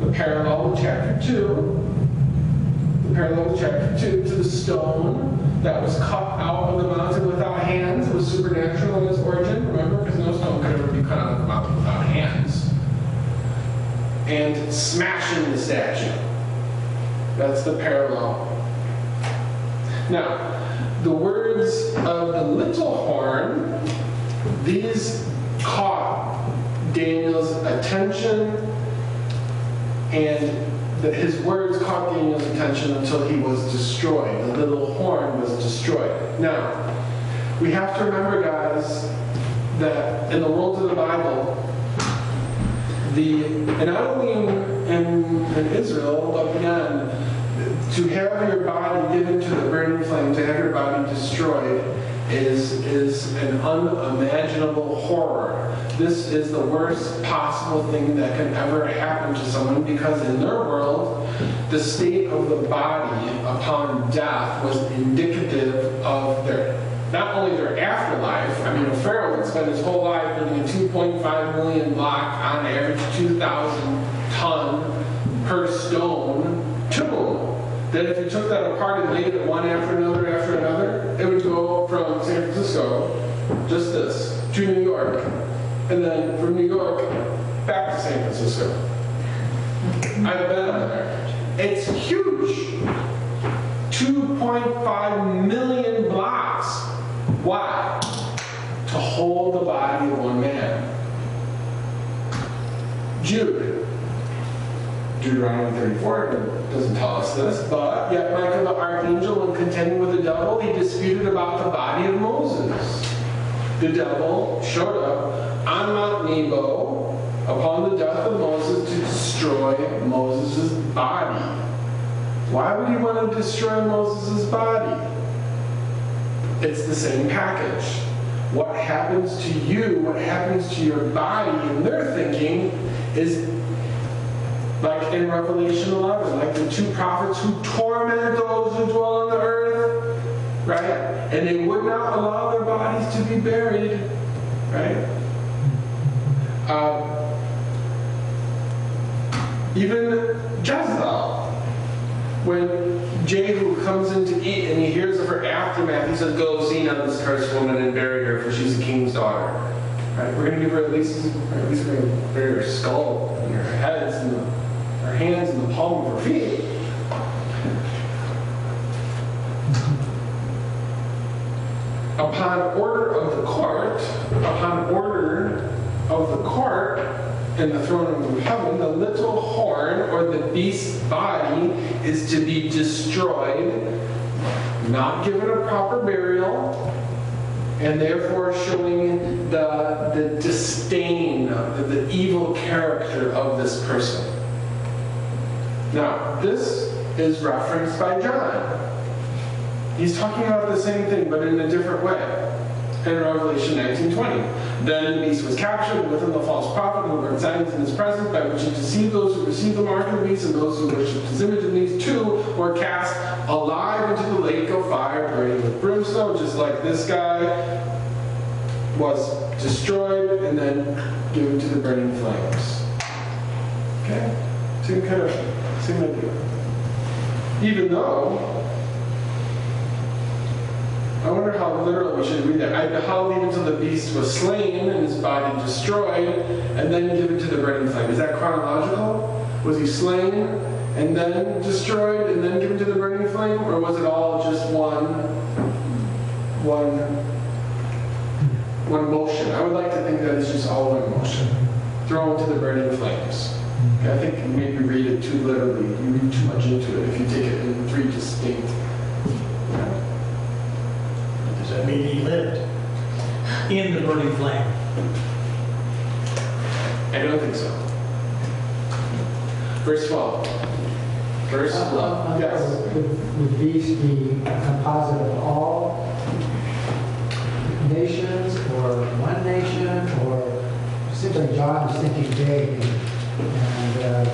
The parallel with chapter 2. The parallel with chapter 2 to the stone that was cut out of the mountain without hands. It was supernatural in its origin, remember? Because no stone could ever be cut out of the mountain without hands. And smashing the statue. That's the parallel. Now, the words of the little horn, these caught Daniel's attention, and his words caught Daniel's attention until he was destroyed. The little horn was destroyed. Now, we have to remember, guys, that in the world of the Bible, and not only in Israel, but beyond, to have your body given to the burning flame, to have your body destroyed, is an unimaginable horror. This is the worst possible thing that can ever happen to someone, because in their world, the state of the body upon death was indicative of not only their afterlife, I mean, a pharaoh would spend his whole life building a 2.5 million block, on average 2,000 ton per stone tomb. That if you took that apart and laid it one after another, it would go from San Francisco, just this, to New York, and then from New York back to San Francisco. I've been on there. It's huge. 2.5 million blocks. Why? To hold the body of one man. Jude. Deuteronomy 34 doesn't tell us this, but yet Michael the archangel, when contending with the devil, he disputed about the body of Moses. The devil showed up on Mount Nebo upon the death of Moses to destroy Moses' body. Why would he want to destroy Moses' body? It's the same package. What happens to you, what happens to your body in their thinking is like in Revelation 11, like the two prophets who torment those who dwell on the earth, right? And they would not allow their bodies to be buried, right? Even Jezebel, when Jehu comes in to eat and he hears of her aftermath, he says, "Go see on this cursed woman and bury her, for she's a king's daughter." Right? We're going to give her at least we're going to bury her skull and her heads and her hands in the palm of her feet. Upon order of the court, in the throne room of heaven, the little horn or the beast's body is to be destroyed, not given a proper burial, and therefore showing the disdain, the evil character of this person. Now, this is referenced by John. He's talking about the same thing, but in a different way. In Revelation 19:20. Then the beast was captured, and with him the false prophet who worked signs in his presence, by which he deceived those who received the mark of the beast, and those who worshipped his image, and these two were cast alive into the lake of fire, burning with brimstone, just like this guy was destroyed and then given to the burning flames. Okay? Same idea. Even though, I wonder how literal we should read that. I beheld even till the beast was slain and his body destroyed and then given to the burning flame. Is that chronological? Was he slain and then destroyed and then given to the burning flame? Or was it all just one motion? I would like to think that it's just all one motion. Thrown to the burning flames. Okay, I think maybe you read it too literally. You read too much into it if you take it in three distinct. Does that mean he lived in the burning flame? I don't think so. Verse 12. Verse 12. Yes. Would beast be composite of all nations, or one nation, or simply John is thinking big? And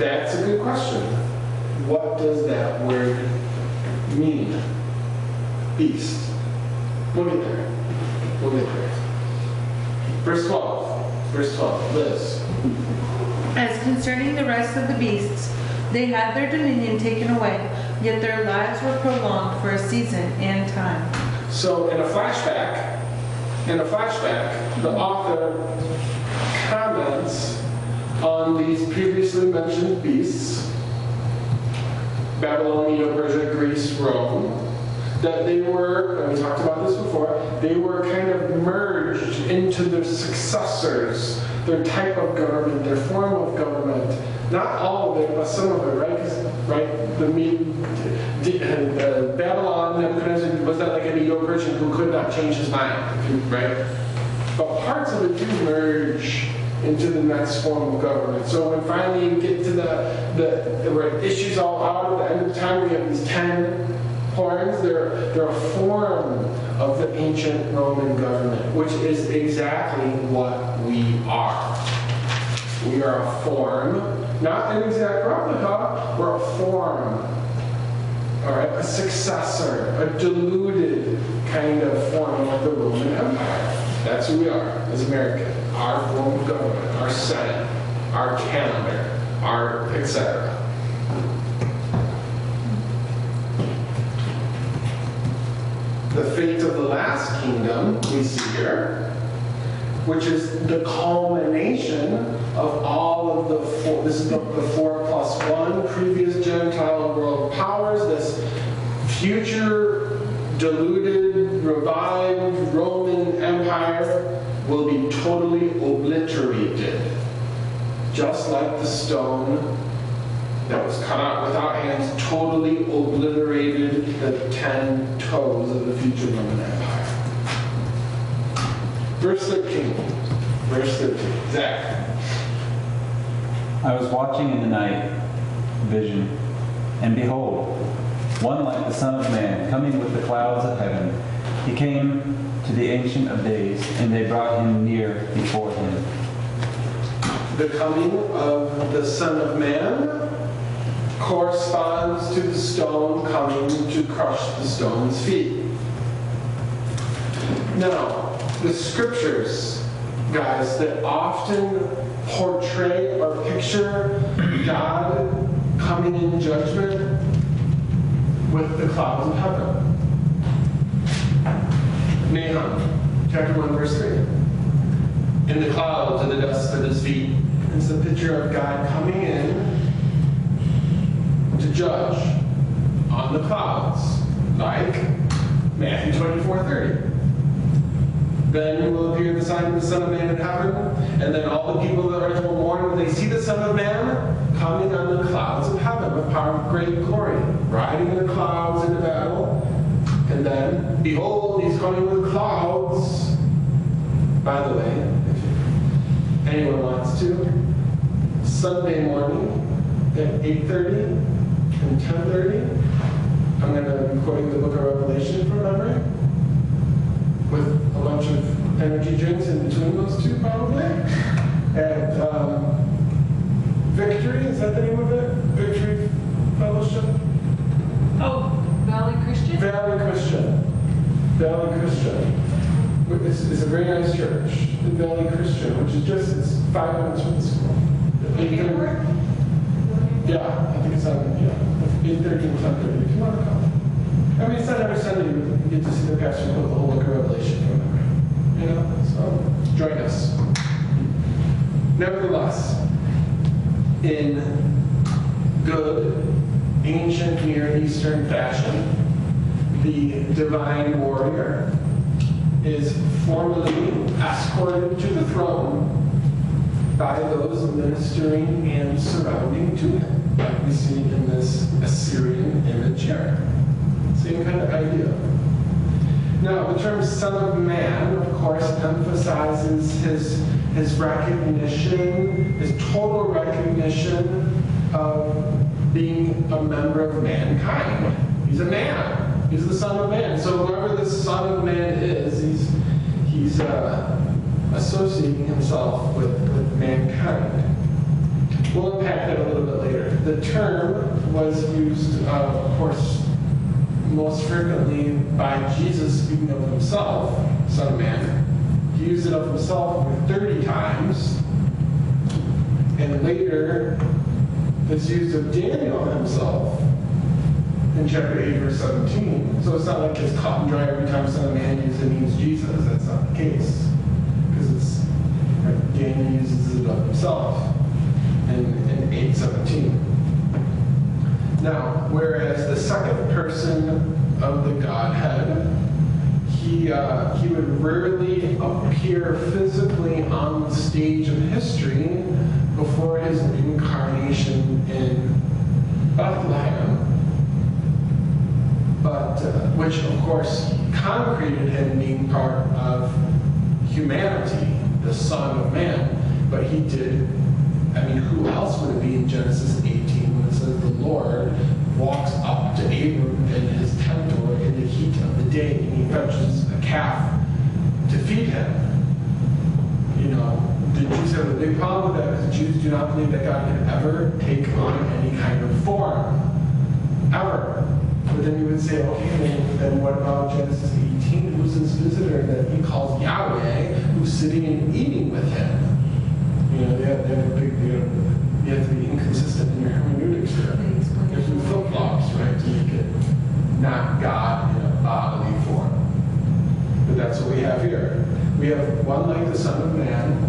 That's a good question. What does that word mean? Beast. We'll get there. Verse 12. Verse 12. Liz. As concerning the rest of the beasts, they had their dominion taken away, yet their lives were prolonged for a season and time. So in a flashback, the author comments on these previously mentioned beasts, Babylon, Medo, Persia, Greece, Rome, that they were, and we talked about this before, they were kind of merged into their successors, their type of government, their form of government. Not all of it, but some of it, right? The Babylon, Nebuchadnezzar, was that like a Medo-Persian who could not change his mind, right? But parts of it do merge into the next form of government. So when finally you get to where it issues all out at the end of time, we have these 10 horns. They're a form of the ancient Roman government, which is exactly what we are. We are a form, not an exact replica, we're a form all right, a successor, a diluted kind of form of the Roman Empire. That's who we are as Americans. Our form of government, our Senate, our calendar, our etc. The fate of the last kingdom we see here, which is the culmination of all of the four. This is the 4+1 previous Gentile world powers. This future diluted, revived Roman Empire will be totally obliterated, just like the stone that was cut out without hands totally obliterated the 10 toes of the future Roman Empire. Verse 13. Verse 13. Zach. I was watching in the night vision, and behold, one like the Son of Man, coming with the clouds of heaven. He came to the Ancient of Days, and they brought him near before him. The coming of the Son of Man corresponds to the stone coming to crush the stone's feet. Now, the scriptures, guys, that often portray or picture God coming in judgment with the clouds of heaven. Nahum, chapter 1, verse 3. In the clouds of the dust of his feet. It's the picture of God coming in to judge on the clouds, like Matthew 24:30. Then will appear the sign of the Son of Man in heaven, and then all the people of the earth will mourn when they see the Son of Man coming on the clouds of heaven with power of great glory, riding in the clouds into battle. And then, behold, he's coming with clouds. By the way, if anyone wants to, Sunday morning at 8:30 and 10:30, I'm going to be quoting the book of Revelation from memory, with a bunch of energy drinks in between those two, probably. At Victory, is that the name of it? Victory Fellowship? Oh, Valley Christian? Valley Christian. Valley Christian. It's a very nice church, the Valley Christian, which is just, it's 5 minutes from the school. Yeah, I think it's on, 8:30 and 10:30, if you want to come. I mean, it's not every Sunday you get to see the pastor quote the whole book of Revelation from memory. So join us. Nevertheless, in good, ancient Near Eastern fashion, the divine warrior is formally escorted to the throne by those ministering and surrounding to him, like we see in this Assyrian image here. Same kind of idea. Now, the term Son of Man, of course, emphasizes his recognition, his total recognition of being a member of mankind. He's a man. He's the Son of Man. So whoever this Son of Man is, he's associating himself with mankind. We'll unpack that a little bit later. The term was used, of course, most frequently by Jesus speaking of himself, Son of Man. He used it of himself over 30 times. And later, it's used of Daniel himself in chapter 8, verse 17. So it's not like it's cut and dry every time Son of Man uses it means Jesus. That's not the case. Because Daniel uses it of himself in 8:17. Now, whereas the second person of the Godhead, he would rarely appear physically on the stage of history before his incarnation in Bethlehem, but which of course concreted him being part of humanity, the Son of Man. But he did, I mean, who else would it be in Genesis 18 when it says the Lord walks up to Abram in his tent door in the heat of the day and he fetches a calf to feed him? The Jews have a big problem with that because Jews do not believe that God can ever take on any kind of form. Ever. But then you would say, okay, then what about Genesis 18? Who's this visitor that he calls Yahweh, who's sitting and eating with him? You know, they have a big, you have to be inconsistent in your hermeneutics there. You have to do flip-flops, right, to make it not God in a bodily form. But that's what we have here. We have one like the Son of Man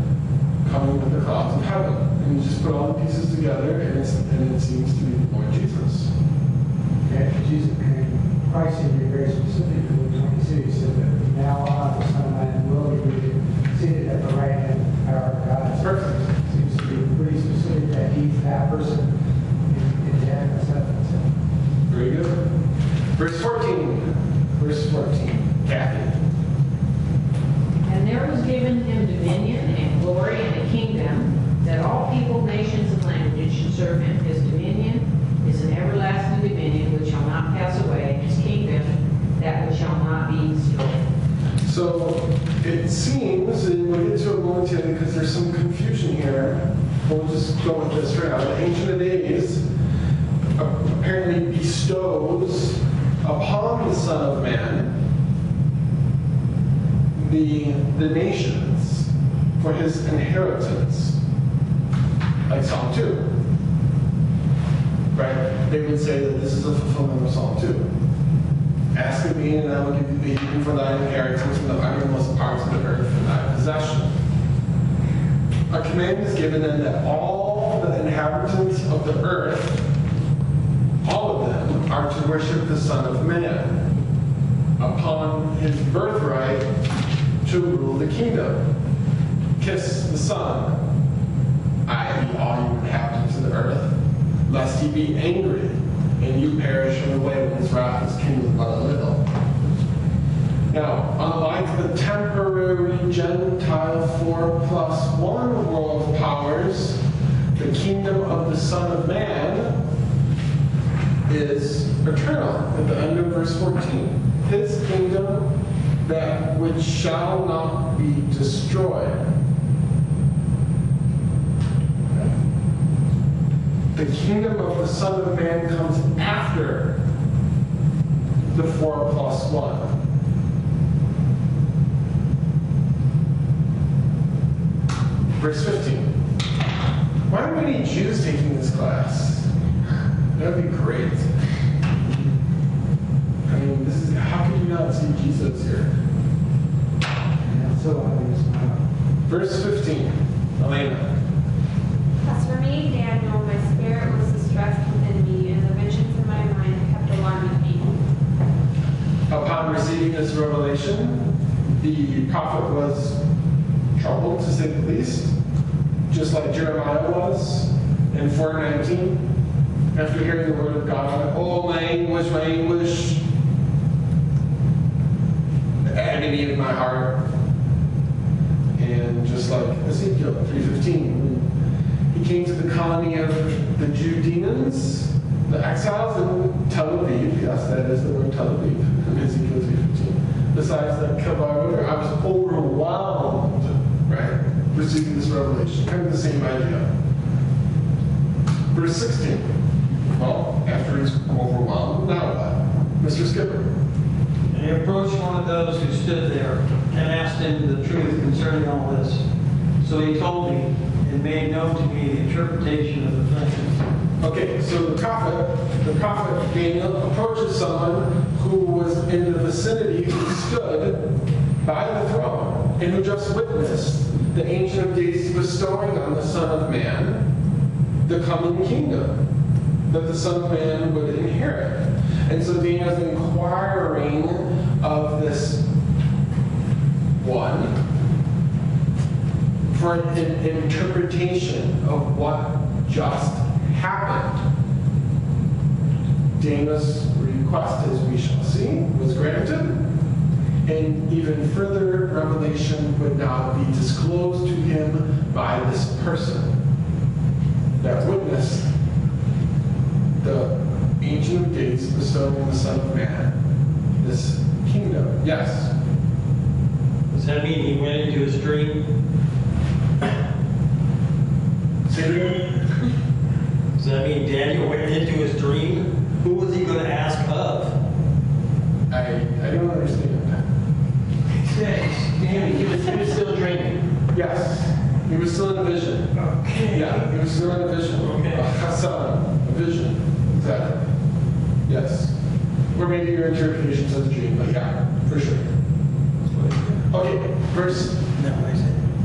coming with the clouds of heaven. And you just put all the pieces together, and it seems to be the Lord Jesus. And Jesus, and Christ seemed to be very specific in Luke 22. He said that from now on, the Son of Man will be seated at the right hand of the power of God. Perfect. Seems to be pretty specific that he's that person in the heaven and stuff. Very good. Verse 14. Verse 14. Kathy. And there was given him dominion and glory and a kingdom, that all people, nations, and languages should serve him. His dominion is an everlasting dominion which shall not pass away, and his kingdom that which shall not be destroyed. So it seems, and we'll get to it momentarily because there's some confusion here. We'll just go with this right now. The Ancient of Days apparently bestows upon the Son of Man the nations for his inheritance, like Psalm 2. Right? They would say that this is a fulfillment of Psalm 2. Ask of me, and I will give you the heathen for thy inheritance, and the uttermost parts of the earth for thy possession. A command is given then that all the inhabitants of the earth, all of them, are to worship the Son of Man upon his birthright to rule the kingdom. Kiss the Son, i.e. all you inhabitants of the earth, lest he be angry and you perish from the way when his wrath is kindled but a little. Now, unlike the temporary Gentile 4+1 world powers, the kingdom of the Son of Man is eternal at the end of verse 14. His kingdom, that which shall not be destroyed. The kingdom of the Son of Man comes after the 4+1. Verse 15. Why are many Jews taking this class? That would be great. I mean, this is, how could you not see Jesus here? And so obvious. Verse 15. Elena. As for me, Daniel, my spirit was distressed within me, and the visions in my mind kept alarming me. Upon receiving this revelation, the prophet was troubled, to say the least, just like Jeremiah was in 4:19. After hearing the word of God, oh, my anguish, the agony of my heart. And just like Ezekiel 3:15, he came to the colony of the Judeans, the exiles in Tel Aviv. Yes, that is the word Tel Aviv in Ezekiel 3:15. Besides the Kebar River, I was overwhelmed, right, receiving this revelation. Kind of the same idea. Verse 16. Well, after he's overwhelmed, now what? Mr. Skipper. And he approached one of those who stood there and asked him the truth concerning all this. So he told me and made known to me the interpretation of the visions. Okay, so the prophet Daniel approaches someone who was in the vicinity, who stood by the throne, and who just witnessed the Ancient of Days bestowing on the Son of Man the coming kingdom that the Son of Man would inherit. And so Daniel is inquiring of this one for an interpretation of what just happened. Daniel's request, as we shall see, was granted, and even further revelation would now be disclosed to him by this person that witnessed the Ancient of Days bestowing on the Son of Man this kingdom. Yes? Does that mean he went into his dream? Say it again? Does that mean Daniel went into his dream? Who was he going to ask of? vision. Okay. Yeah, he was throwing a vision. Okay. A chassan, a vision. Exactly. Yes. Or maybe your interpretation says dream, but yeah, for sure. Okay, verse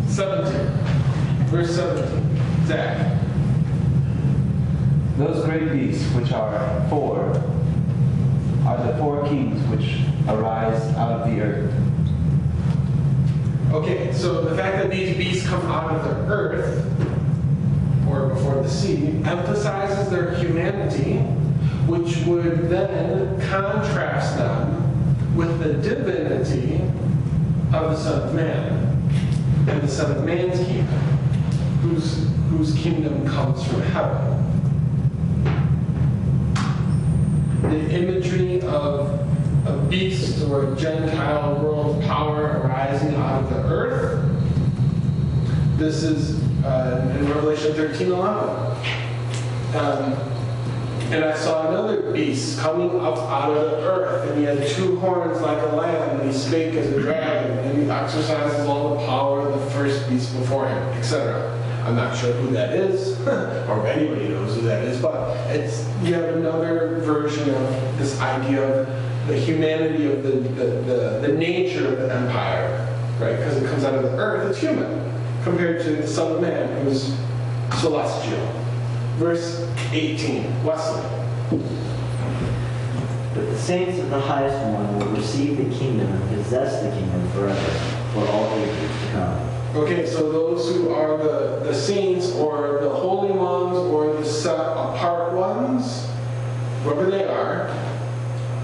17. Verse 17. Zach. Those great beasts which are the four kings which arise out of the earth. Okay, so the fact that these beasts come out of the earth, or before the sea, emphasizes their humanity, which would then contrast them with the divinity of the Son of Man, and the Son of Man's kingdom, whose kingdom comes from heaven. The imagery of a beast or a Gentile world power arising out of the earth. This is in Revelation 13:11. And I saw another beast coming up out of the earth, and he had two horns like a lamb, and he spake as a dragon, and he exercises all the power of the first beast before him, etc. I'm not sure who that is, or if anybody knows who that is, but you have another version of this idea of the humanity of the nature of the empire, right? Because it comes out of the earth, it's human, compared to the Son of Man, who's celestial. Verse 18, Wesley. But the saints of the highest one will receive the kingdom and possess the kingdom forever, for all ages to come. Okay, so those who are the saints, or the holy ones, or the set apart ones, whoever they are,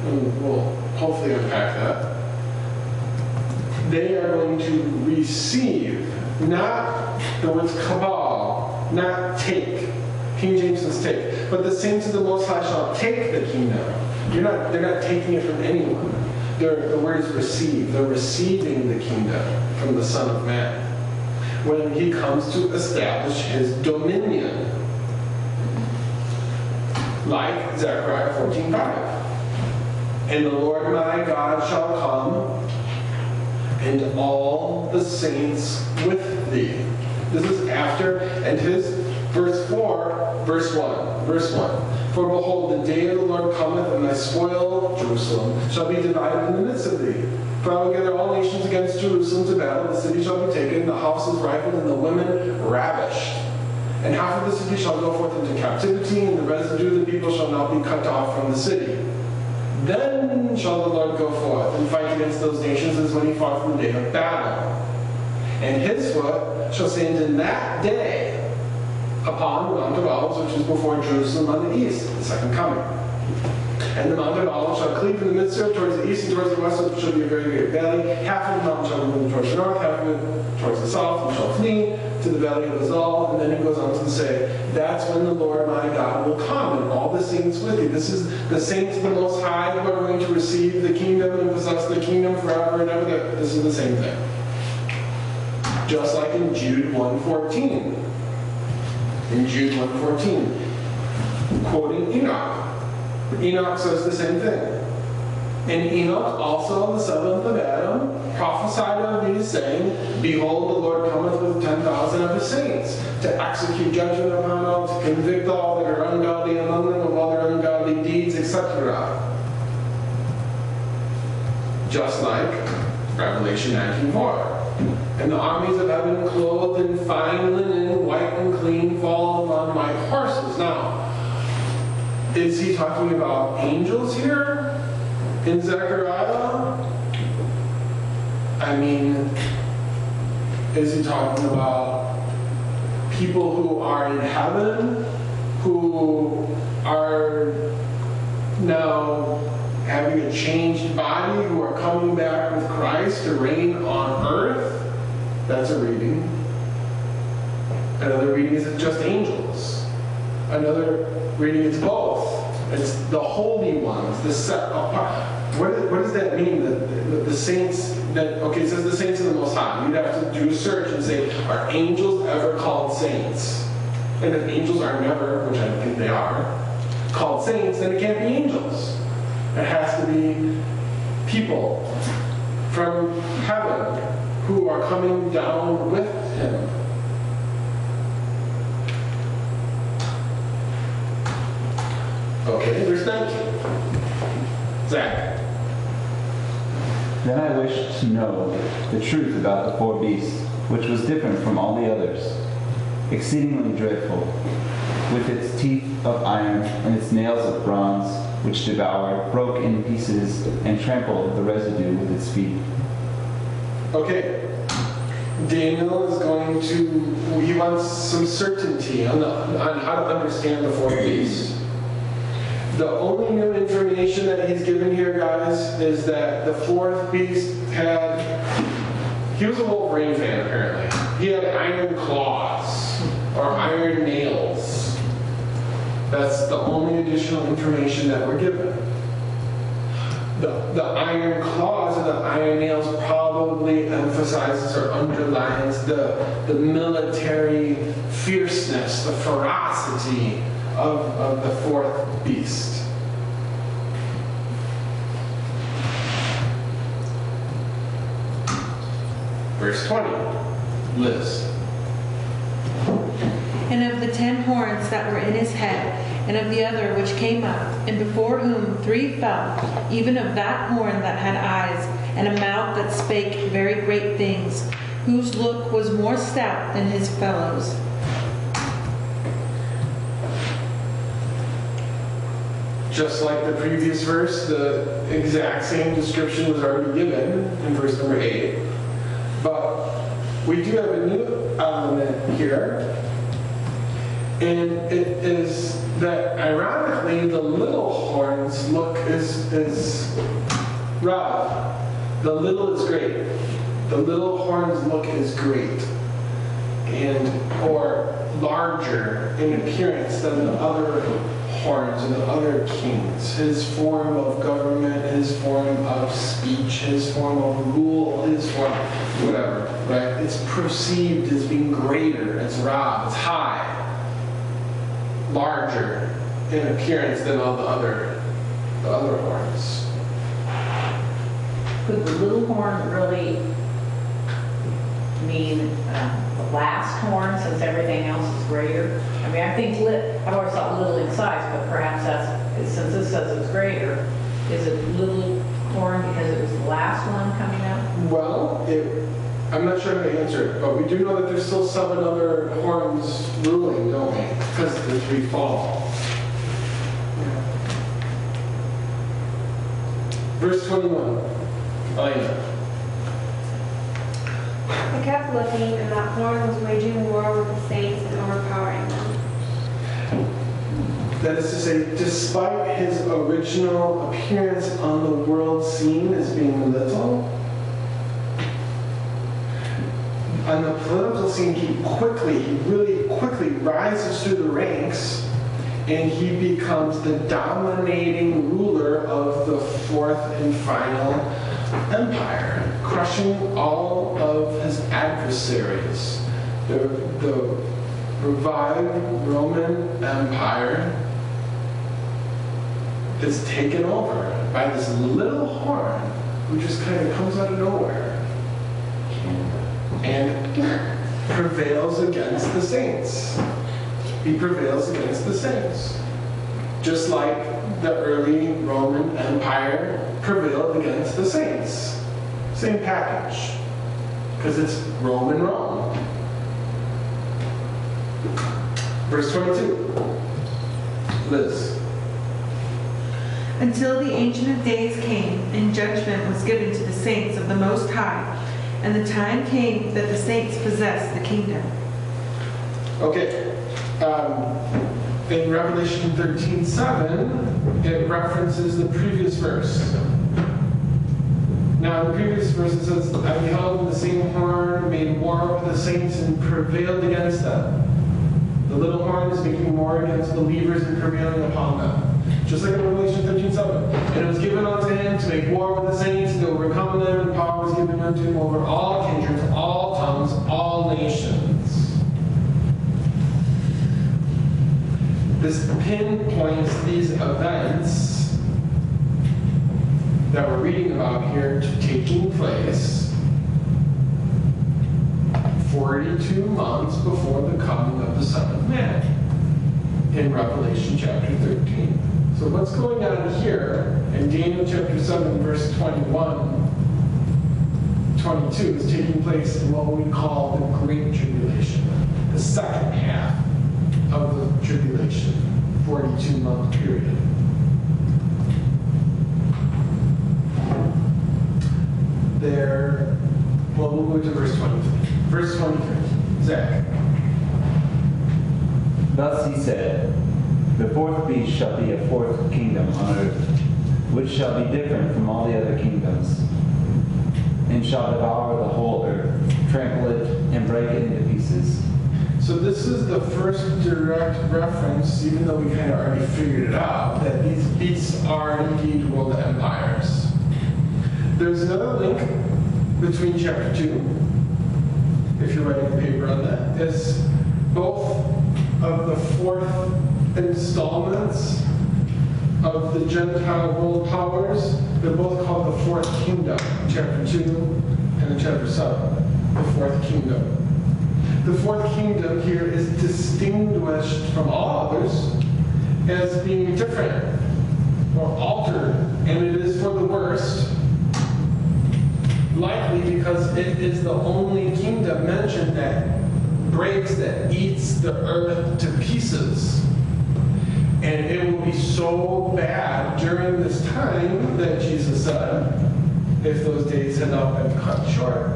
and we'll hopefully unpack that, they are going to receive, not the words cabal, not take. King James says take. But the saints of the Most High shall take the kingdom. They're not taking it from anyone. The word is receive. They're receiving the kingdom from the Son of Man when he comes to establish his dominion. Like Zechariah 14:5. And the Lord my God shall come, and all the saints with thee. This is after, and his verse 4, verse 1. Verse 1. For behold, the day of the Lord cometh, and thy spoil, Jerusalem, shall be divided in the midst of thee. For I will gather all nations against Jerusalem to battle. The city shall be taken, the houses rifled, and the women ravished. And half of the city shall go forth into captivity, and the residue of the people shall not be cut off from the city. Then shall the Lord go forth and fight against those nations as when he fought in the day of battle. And his foot shall stand in that day upon the Mount of Olives, which is before Jerusalem on the east, the second coming. And the Mount of Olives shall cleave in the midst of it towards the east and towards the west, so it shall be a very great valley. Half of the mountain shall move towards the north, half of it towards the south, and shall flee to the valley of Azal. And then he goes on to say, that's when the Lord my God will come, and all the saints with you. This is the saints of the Most High who are going to receive the kingdom and possess the kingdom forever and ever. This is the same thing. Just like in Jude 1:14. In Jude 1:14, quoting Enoch. Enoch says the same thing. And Enoch, also the seventh of Adam, prophesied of these, saying, behold, the Lord cometh with 10,000 of his saints, to execute judgment upon all, to convict all that are ungodly among them of all their ungodly deeds, etc. Just like Revelation 19:4. And the armies of heaven, clothed in fine linen, white and clean, fall upon white horses. Now, is he talking about angels here in Zechariah? I mean, is he talking about people who are in heaven, who are now having a changed body, who are coming back with Christ to reign on earth? That's a reading. Another reading is it's just angels. Another reading is both. It's the holy ones, the set apart. What does that mean? The saints, it says the saints of the Most High. You'd have to do a search and say, are angels ever called saints? And if angels are never, which I think they are, called saints, then it can't be angels. It has to be people from heaven who are coming down with him. Okay, verse 19. Zach. Then I wished to know the truth about the four beasts, which was different from all the others, exceedingly dreadful, with its teeth of iron and its nails of bronze, which devoured, broke in pieces, and trampled the residue with its feet. Okay. Daniel is going to, he wants some certainty on how to understand the four beasts. The only new information that he's given here, guys, is that the fourth beast he was a Wolverine fan, apparently. He had iron claws, or iron nails. That's the only additional information that we're given. The iron claws and the iron nails probably emphasizes or underlines the military fierceness, the ferocity of the fourth beast. Verse 20, Liz. And of the 10 horns that were in his head, and of the other which came up, and before whom 3 fell, even of that horn that had eyes, and a mouth that spake very great things, whose look was more stout than his fellows. Just like the previous verse, the exact same description was already given in verse number 8. But we do have a new element here. And it is that, ironically, the little horns look is rough. The little is great. The little horns look is great. Or larger in appearance than the other horns and the other kings. His form of government, his form of speech, his form of rule, his form, whatever, right? It's perceived as being greater, it's raw, it's high, larger in appearance than all the other horns. Could the little horn really mean the last horn, since everything else is greater? I mean, I think I've always thought little in size, but perhaps since this says it's greater, is it little horn because it was the last one coming out? Well, I'm not sure how to answer it, but we do know that there's still 7 other horns ruling, don't we? Because the 3 fall. Verse 21. Elena. I kept looking, and that horn was waging war with the saints and overpowering them. That is to say, despite his original appearance on the world scene as being little, on the political scene, he really quickly rises through the ranks, and he becomes the dominating ruler of the 4th and final empire, crushing all of his adversaries. The revived Roman Empire is taken over by this little horn who just kind of comes out of nowhere and prevails against the saints. He prevails against the saints. Just like the early Roman Empire prevailed against the saints. Same package. Because it's Rome. Verse 22. Liz. Until the Ancient of Days came, and judgment was given to the saints of the Most High, and the time came that the saints possessed the kingdom. Okay. In Revelation 13:7, it references the previous verse. Now, in the previous verse it says, I beheld the same horn made war with the saints and prevailed against them. The little horn is making war against believers and prevailing upon them. Just like in Revelation 13:7. And it was given unto him to make war with the saints and to overcome them, and power was given unto him over all kindreds, all tongues, all nations. This pinpoints these events that we're reading about here to taking place 42 months before the coming of the Son of Man in Revelation chapter 13. So So what's going on here in Daniel chapter 7, verse 21, 22 is taking place in what we call the Great Tribulation, the second half of the tribulation, 42-month period. We'll go to verse 23. Verse 23. Zach. Thus he said, the fourth beast shall be a fourth kingdom on earth, which shall be different from all the other kingdoms, and shall devour the whole earth, trample it, and break it into pieces. So this is the first direct reference, even though we kind of already figured it out, that these beasts are indeed world empires. There's another link between chapter 2, if you're writing a paper on that, is both of the fourth installments of the Gentile world powers. They're both called the fourth kingdom, chapter 2 and in chapter 7, the fourth kingdom. The fourth kingdom here is distinguished from all others as being different or altered, and it is for the worst, likely because it is the only kingdom mentioned that breaks, that eats the earth to pieces. And it will be so bad during this time that Jesus said, if those days had not been cut short,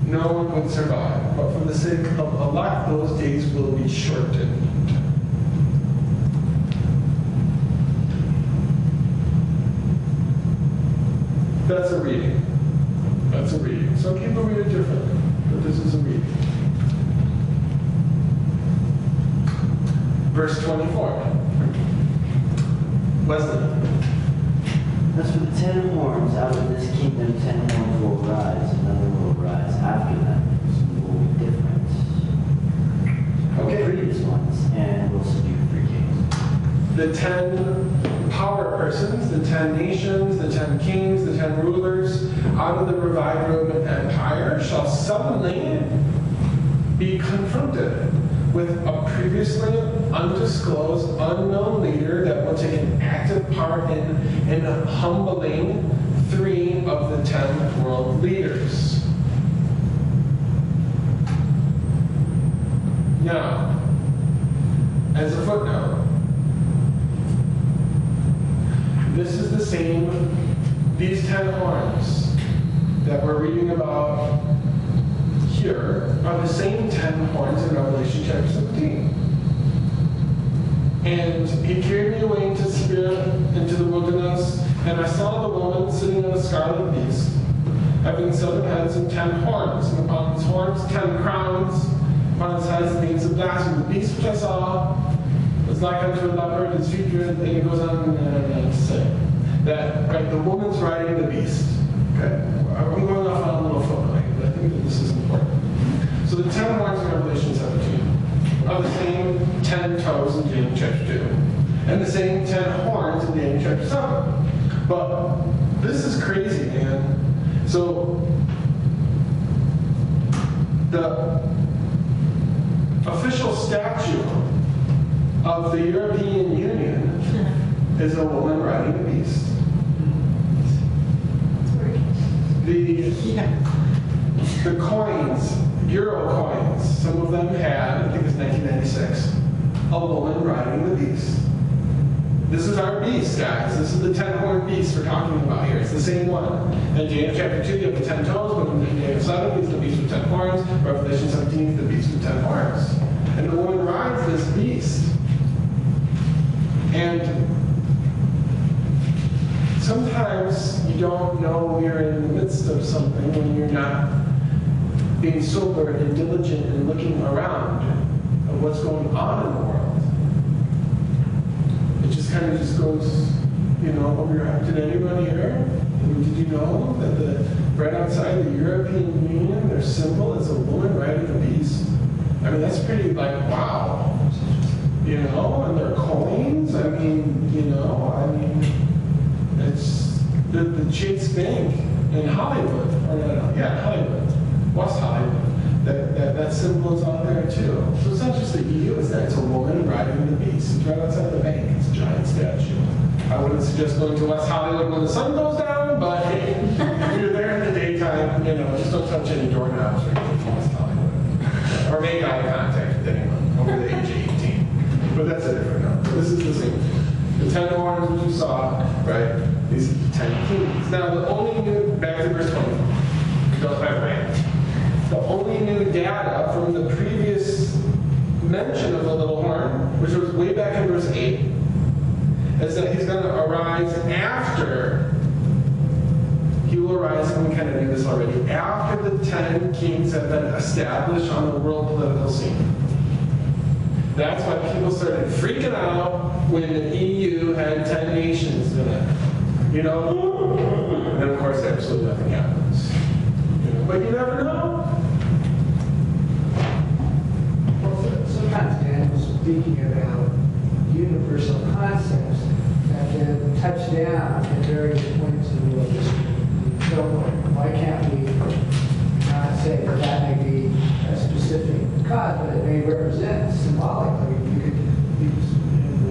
no one would survive. But for the sake of elect, those days will be shortened. That's a reading. That's a reading. Some people read it differently, but this is a reading. Verse 24. Wesley. As for the 10 horns, out of this kingdom 10 horns will rise, another will rise after them, some will be different. Okay. Previous ones, and will subdue 3 kings. The 10 power persons, the 10 nations, the 10 kings, the 10 rulers out of the revived Roman Empire shall suddenly be confronted with a previously undisclosed, unknown leader that will take an active part in humbling 3 of the 10 world leaders. Now, as a footnote, this is the same, these 10 horns that we're reading about here are the same 10 horns in Revelation chapter 17. And he carried me away into the spirit, into the wilderness, and I saw the woman sitting on a scarlet beast, having 7 heads and 10 horns, and upon his horns 10 crowns, upon his heads the names of blasphemy. The beast which I saw was like unto a leopard, his features, and it goes on to say that, right, the woman's riding the beast. Okay? I'm going off on a little footnote, but I think that this is important. So the 10 horns in Revelation 17 are the same 10 toes in Daniel chapter 2, and the same 10 horns in Daniel chapter 7. But this is crazy, man. So the official statue of the European Union is a woman riding a beast. The coins, Euro coins, some of them had, I think it's 1996, a woman riding the beast. This is our beast, guys. This is the 10-horned beast we're talking about here. It's the same one. In Daniel chapter 2, you have the 10 toes, but in Daniel 7, it's the beast with 10 horns. Revelation 17 is the beast with 10 horns. And the woman rides this beast. And sometimes you don't know you're in the midst of something when you're not being sober and diligent and looking around at what's going on in the world. It just kind of just goes, over your head. Did anybody here? Did you know that right outside the European Union, their symbol is a woman riding a beast? I mean, that's pretty wow. And their coins, it's the Chase Bank in Hollywood, Hollywood, West Hollywood. That symbol is on there too. So it's not just the key is that it's a woman riding the beast. It's right outside the bank. It's a giant statue. I wouldn't suggest going to West Hollywood when the sun goes down, but if you're there in the daytime, just don't touch any doorknobs or anything from West Hollywood. Or make eye contact with anyone over the age of 18. But that's a different number. This is the same thing. The 10 horns which you saw, right? These are the 10 kings. Now, the only new, back to verse 20. Don't have rank. The only new data from the previous mention of the little horn, which was way back in verse 8, is that he's going to arise after, he will arise, and we kind of knew this already, after the 10 kings have been established on the world political scene. That's why people started freaking out when the EU had 10 nations in it. And then of course absolutely nothing happens. But you never know. Well, sometimes Daniel's speaking about universal concepts that then touch down at various points in the world history. So why can't we not say that that may be a specific cause, but it may represent symbolically?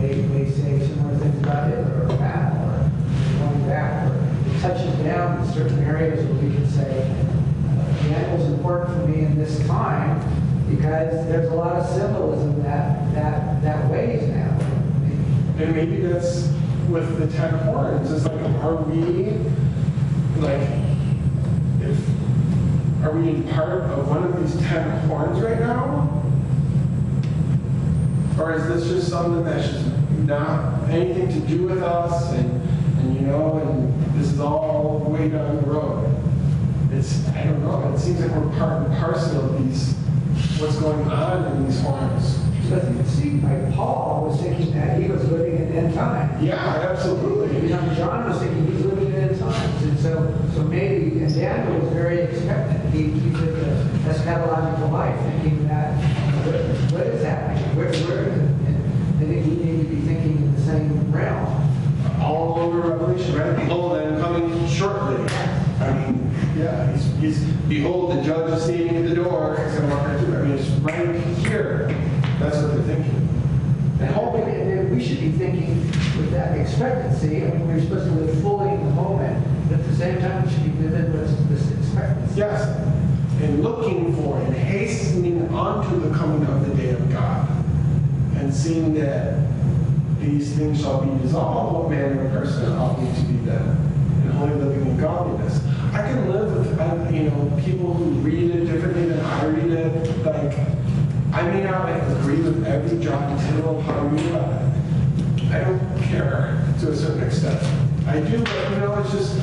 You may say similar things about Hitler or Matt or going back, or it touches down in certain areas where we can say, Daniel's important for me in this time because there's a lot of symbolism that weighs now. And maybe that's with the 10 horns. It's like, are we in part of one of these 10 horns right now? Or is this just something that's just not anything to do with us and this is all way down the road? I don't know, it seems like we're part and parcel of what's going on in these horns. So you can see, like Paul was thinking that he was living in end times. Yeah, absolutely. John was thinking he was living in end times. And so maybe, and Daniel was very expectant. He lived a eschatological life, thinking that, what is happening? Where is it? And I think we need to be thinking in the same realm. All over Revelation, right? Behold, I'm coming shortly. He's behold, the judge is standing at the door. He's going to walk right through. It's right here. That's what they're thinking. And we should be thinking with that expectancy. We're supposed to live fully in the moment, but at the same time, we should be living with this expectancy. Yes, and looking for and hastening unto the coming of the day of God, and seeing that these things shall be dissolved. What manner of person ought we to be then, in holy living and godliness? I can live with people who read it differently than I read it. Like, I may not agree with every jot and tittle of how to read about it. I don't care to a certain extent. I do, but it's just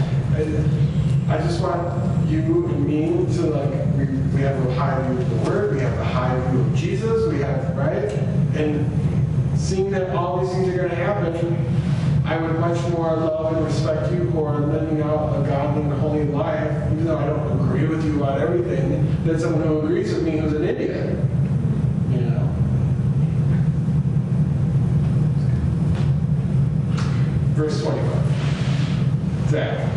I just want you and me to we have a high view of the Word, we have a high view of Jesus, we have and seeing that all these things are going to happen, I would much more love and respect you who are living out a godly and holy life, even though I don't agree with you about everything, than someone who agrees with me who's an idiot. Verse 25. Zach.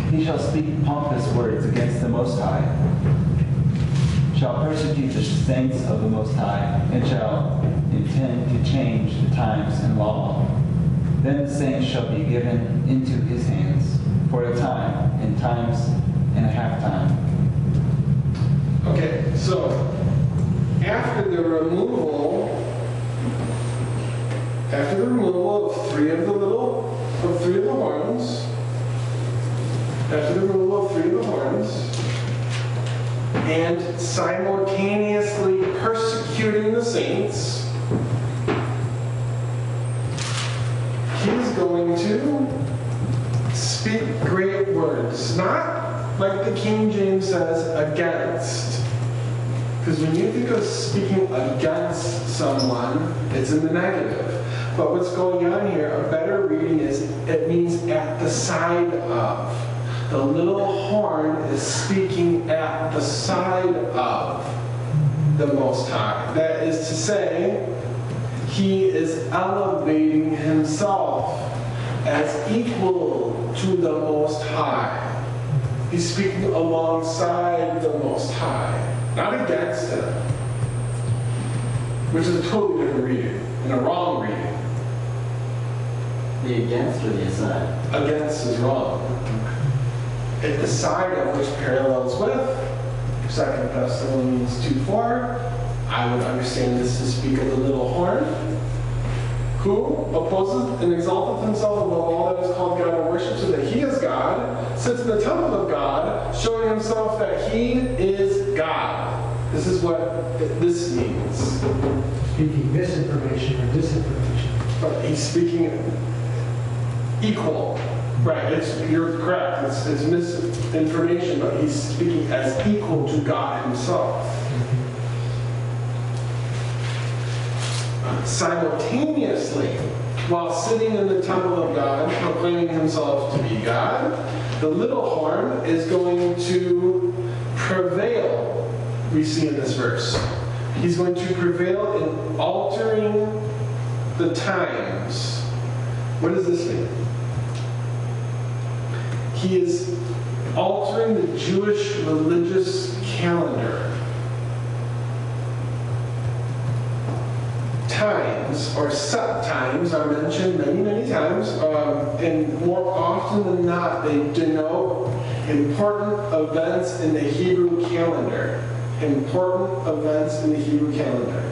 He shall speak pompous words against the Most High, shall persecute the saints of the Most High, and shall intend to change the times and law. Then the saints shall be given into his hands for a time, and times and a half time. Okay, so after the removal of three of the horns, and simultaneously persecuting the saints, he's going to speak great words, not like the King James says, against. Because when you think of speaking against someone, it's in the negative. But what's going on here, a better reading is, it means at the side of. The little horn is speaking at the side of the Most High. That is to say, he is elevating himself as equal to the Most High. He's speaking alongside the Most High, not against him. which is a totally different reading and a wrong reading. The against or the aside? Against is wrong. At the side of which parallels with 2 Thessalonians 2:4, I would understand this to speak of the little horn, who opposes and exalteth himself above all that is called God and worships so that he is God, sits in the temple of God, showing himself that he is God. This is what this means. Speaking misinformation or disinformation. But he's speaking equal. Right, you're correct. It's misinformation, but he's speaking as equal to God himself. Simultaneously, while sitting in the temple of God, proclaiming himself to be God, the little horn is going to prevail, we see in this verse. He's going to prevail in altering the times. What does this mean? He is altering the Jewish religious calendar. Times, or set times, are mentioned many, many times, and more often than not, they denote important events in the Hebrew calendar. Important events in the Hebrew calendar.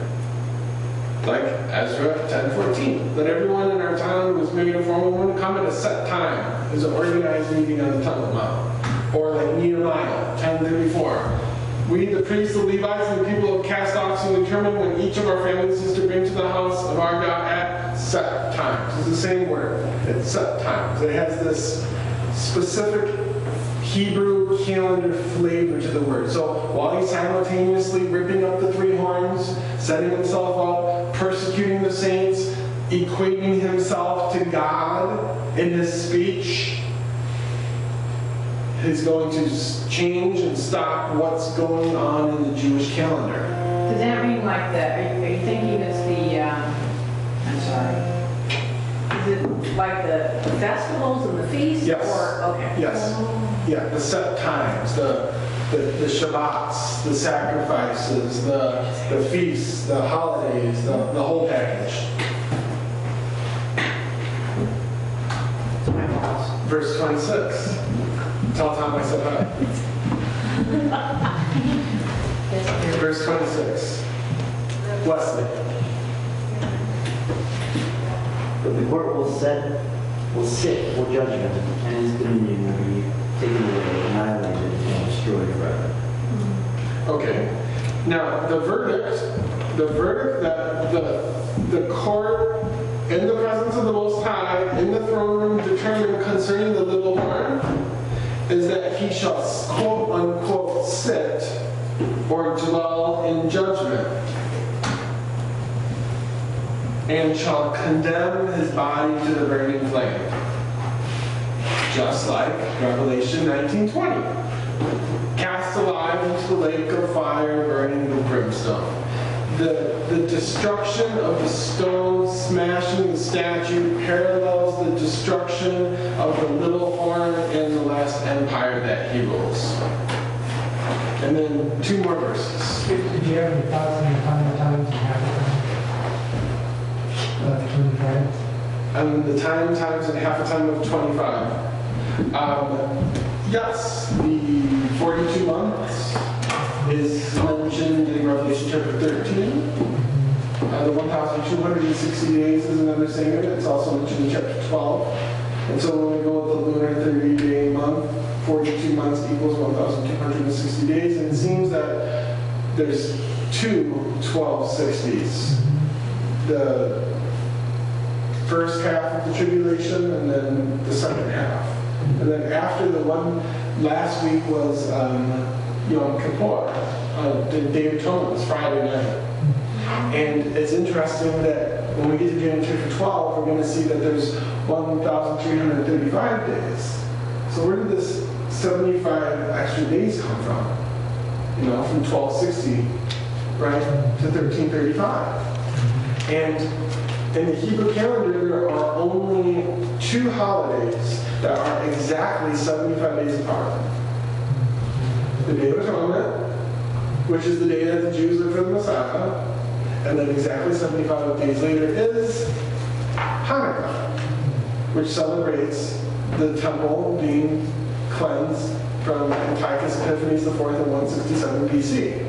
Like Ezra 10:14, that everyone in our town was made a formal one to come at a set time. There's an organized meeting on the Temple Mount. Or like Nehemiah 10:34. We, the priests, the Levites, and the people of cast oxen determine when each of our families is to bring to the house of our God at set times. It's the same word. It's set times. It has this specific Hebrew calendar flavor to the word. So while he's simultaneously ripping up the 3 horns, setting himself up, persecuting the saints, equating himself to God in his speech, he's going to change and stop what's going on in the Jewish calendar. Does that mean like are you thinking it's the, I'm sorry, is it like the festivals and the feasts? Yes. Or, okay. Yes. Yeah, the set times, the Shabbats, the sacrifices, the feasts, the holidays, the whole package. Verse 26. Tell Tom I said hi. Verse 26. Wesley. But the court will sit for judgment, and his dominion will be taken away, annihilated, and destroyed forever. Okay. Now, the verdict that the court, in the presence of the Most High, in the throne room, determined concerning the little horn, is that he shall, quote unquote, sit or dwell in judgment, and shall condemn his body to the burning flame. Just like Revelation 19:20. Cast alive into the lake of fire burning with brimstone. The destruction of the stone smashing the statue parallels the destruction of the little horn in the last empire that he rules. And then 2 more verses. Did you have any thoughts on the final times and half the time? 25? And the times and half a time of 25. Yes, the 42 months is mentioned in Revelation chapter 13. The 1,260 days is another saying of it. It's also mentioned in chapter 12. And so when we go with the lunar 30-day month, 42 months equals 1,260 days. And it seems that there's 2 1260s. The first half of the tribulation and then the second half. And then after the one last week was Yom Kippur, the Day of Atonement was Friday night. And it's interesting that when we get to January chapter 12, we're going to see that there's 1,335 days. So where did this 75 extra days come from? You know, from 1260, right, to 1335. And in the Hebrew calendar, there are only 2 holidays that are exactly 75 days apart. The Day of Atonement, which is the day that the Jews look for the Messiah, And then exactly 75 days later is Hanukkah, which celebrates the temple being cleansed from Antiochus Epiphanes IV in 167 BC.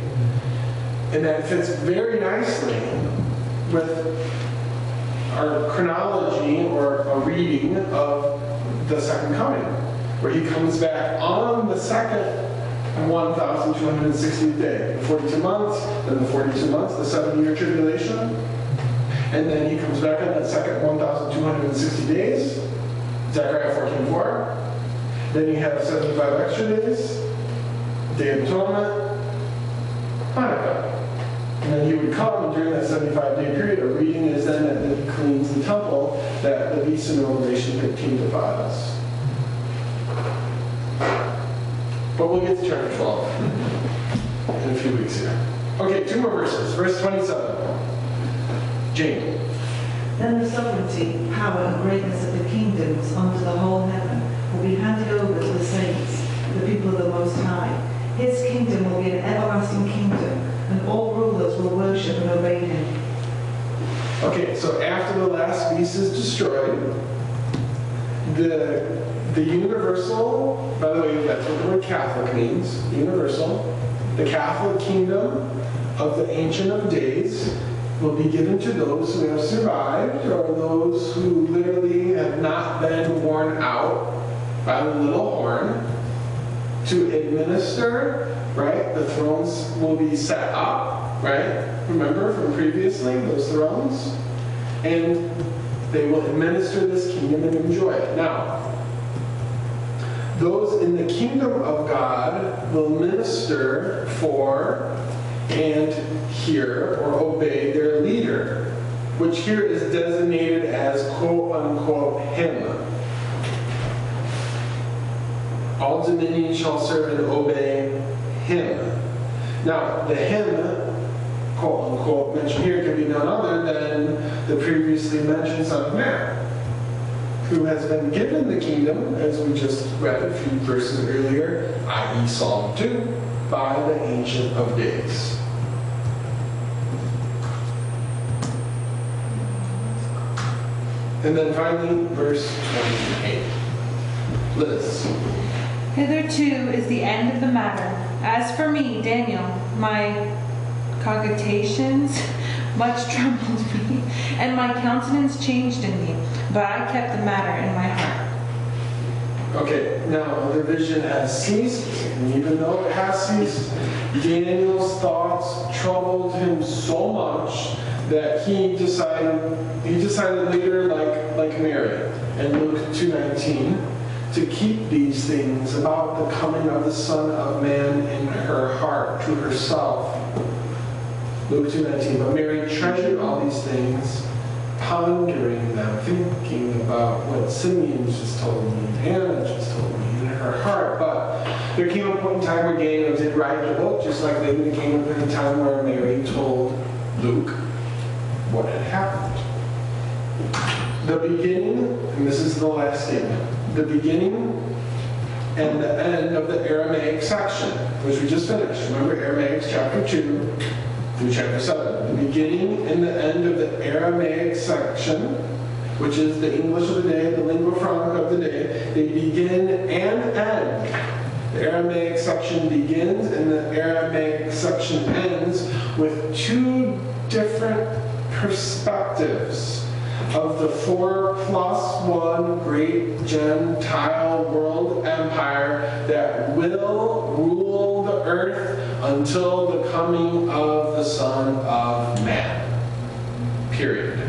And that fits very nicely with our chronology or a reading of the second coming, where he comes back on the second 1,260th day, the 42 months, then the 42 months, the 7-year tribulation, and then he comes back on that second 1,260 days, Zechariah 14:4. Then you have 75 extra days, Day of Atonement, Hanukkah. And then he would come, and during that 75-day period, a reading is then that he cleans the temple that the beast in Revelation 15 defiles. But we'll get to chapter 12 in a few weeks here. Okay, 2 more verses. Verse 27. Jane. Then the sovereignty, power, and greatness of the kingdoms under the whole heaven will be handed over to the saints, the people of the Most High. His kingdom will be an everlasting kingdom, and all rulers will worship and obey him. Okay, so after the last beast is destroyed, the universal, by the way, that's what the word Catholic means, universal, the Catholic kingdom of the Ancient of Days will be given to those who have survived or those who literally have not been worn out by the little horn to administer, right? The thrones will be set up, right? Remember from previously, those thrones? And they will administer this kingdom and enjoy it. Now, those in the kingdom of God will minister for and hear or obey their leader, which here is designated as quote-unquote him. All dominion shall serve and obey him. Now, the him, quote-unquote, mentioned here can be none other than the previously mentioned Son of Man, who has been given the kingdom, as we just read a few verses earlier, i.e. Psalm 2, by the Ancient of Days. And then finally, verse 28. Liz. Hitherto is the end of the matter. As for me, Daniel, my cogitations much troubled me, and my countenance changed in me, but I kept the matter in my heart. Okay, now the vision has ceased, and even though it has ceased, Daniel's thoughts troubled him so much that he decided later, like Mary in Luke 2:19, to keep these things about the coming of the Son of Man in her heart to herself. Luke 2:19, but Mary treasured all these things, pondering them, thinking about what Simeon just told me, and Anna just told me in her heart. But there came a point in time where Daniel did write the book, just like there came a time where Mary told Luke what had happened. The beginning, and this is the last statement, the beginning and the end of the Aramaic section, which we just finished. Remember Aramaic chapter 2 through chapter 7. The beginning and the end of the Aramaic section, which is the English of the day, the lingua franca of the day, they begin and end. The Aramaic section begins and the Aramaic section ends with 2 different perspectives of the 4+1 great Gentile world empire that will rule the earth until the coming of the Son of Man. Period.